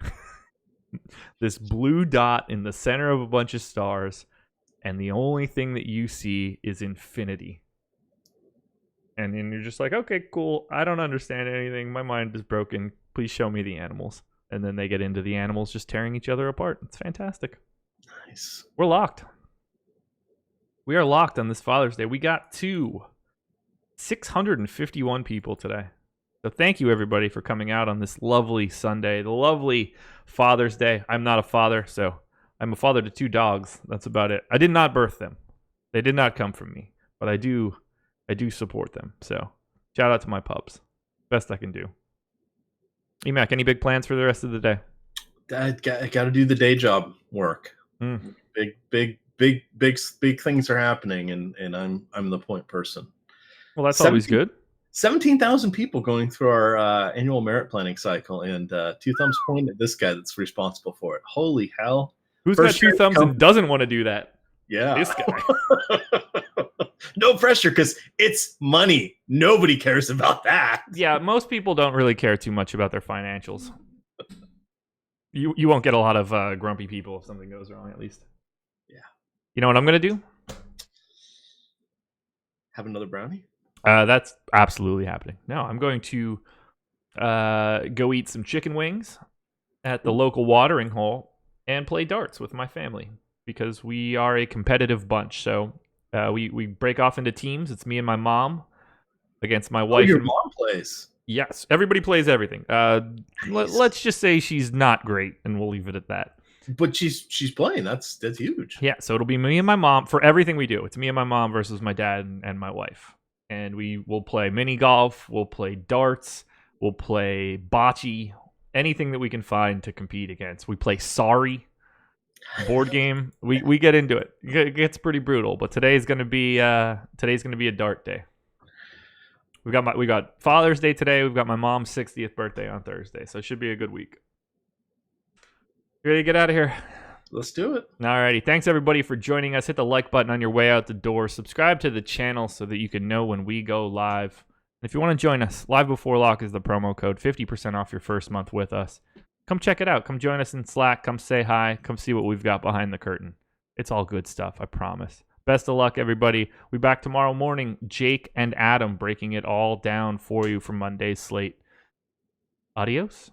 This blue dot in the center of a bunch of stars, and the only thing that you see is infinity. And then you're just like, okay, cool. I don't understand anything. My mind is broken. Please show me the animals. And then they get into the animals just tearing each other apart. It's fantastic. Nice. We're locked. We are locked on this Father's Day. We got to 651 people today. So thank you, everybody, for coming out on this lovely Sunday, the lovely Father's Day. I'm not a father, so I'm a father to 2 dogs. That's about it. I did not birth them. They did not come from me, but I do support them. So shout out to my pups. Best I can do. Emac, any big plans for the rest of the day? I got to do the day job work. Big things are happening, and I'm the point person. Well, that's always good. 17,000 people going through our annual merit planning cycle, and 2 thumbs point at this guy that's responsible for it. Holy hell. Who's got 2 thumbs and doesn't want to do that? Yeah. This guy. No pressure, because it's money. Nobody cares about that. Yeah, most people don't really care too much about their financials. You won't get a lot of grumpy people if something goes wrong, at least. Yeah. You know what I'm going to do? Have another brownie? That's absolutely happening. No, I'm going to go eat some chicken wings at the local watering hole and play darts with my family because we are a competitive bunch. So we break off into teams. It's me and my mom against my wife. Your mom plays? Yes. Everybody plays everything. Let's just say she's not great, and we'll leave it at that. But she's playing. That's huge. Yeah, so it'll be me and my mom for everything we do. It's me and my mom versus my dad and my wife. And we will play mini golf, we'll play darts, we'll play bocce, anything that we can find to compete against. We play Sorry board game. We get into it. It gets pretty brutal, but today's going to be a dart day. We got Father's Day today. We've got my mom's 60th birthday on Thursday, so it should be a good week. You ready to get out of here? Let's do it. Alrighty. Thanks, everybody, for joining us. Hit the like button on your way out the door. Subscribe to the channel so that you can know when we go live. If you want to join us, live before lock is the promo code, 50% off your first month with us. Come check it out. Come join us in Slack. Come say hi. Come see what we've got behind the curtain. It's all good stuff, I promise. Best of luck, everybody. We'll be back tomorrow morning. Jake and Adam breaking it all down for you for Monday's slate. Adios.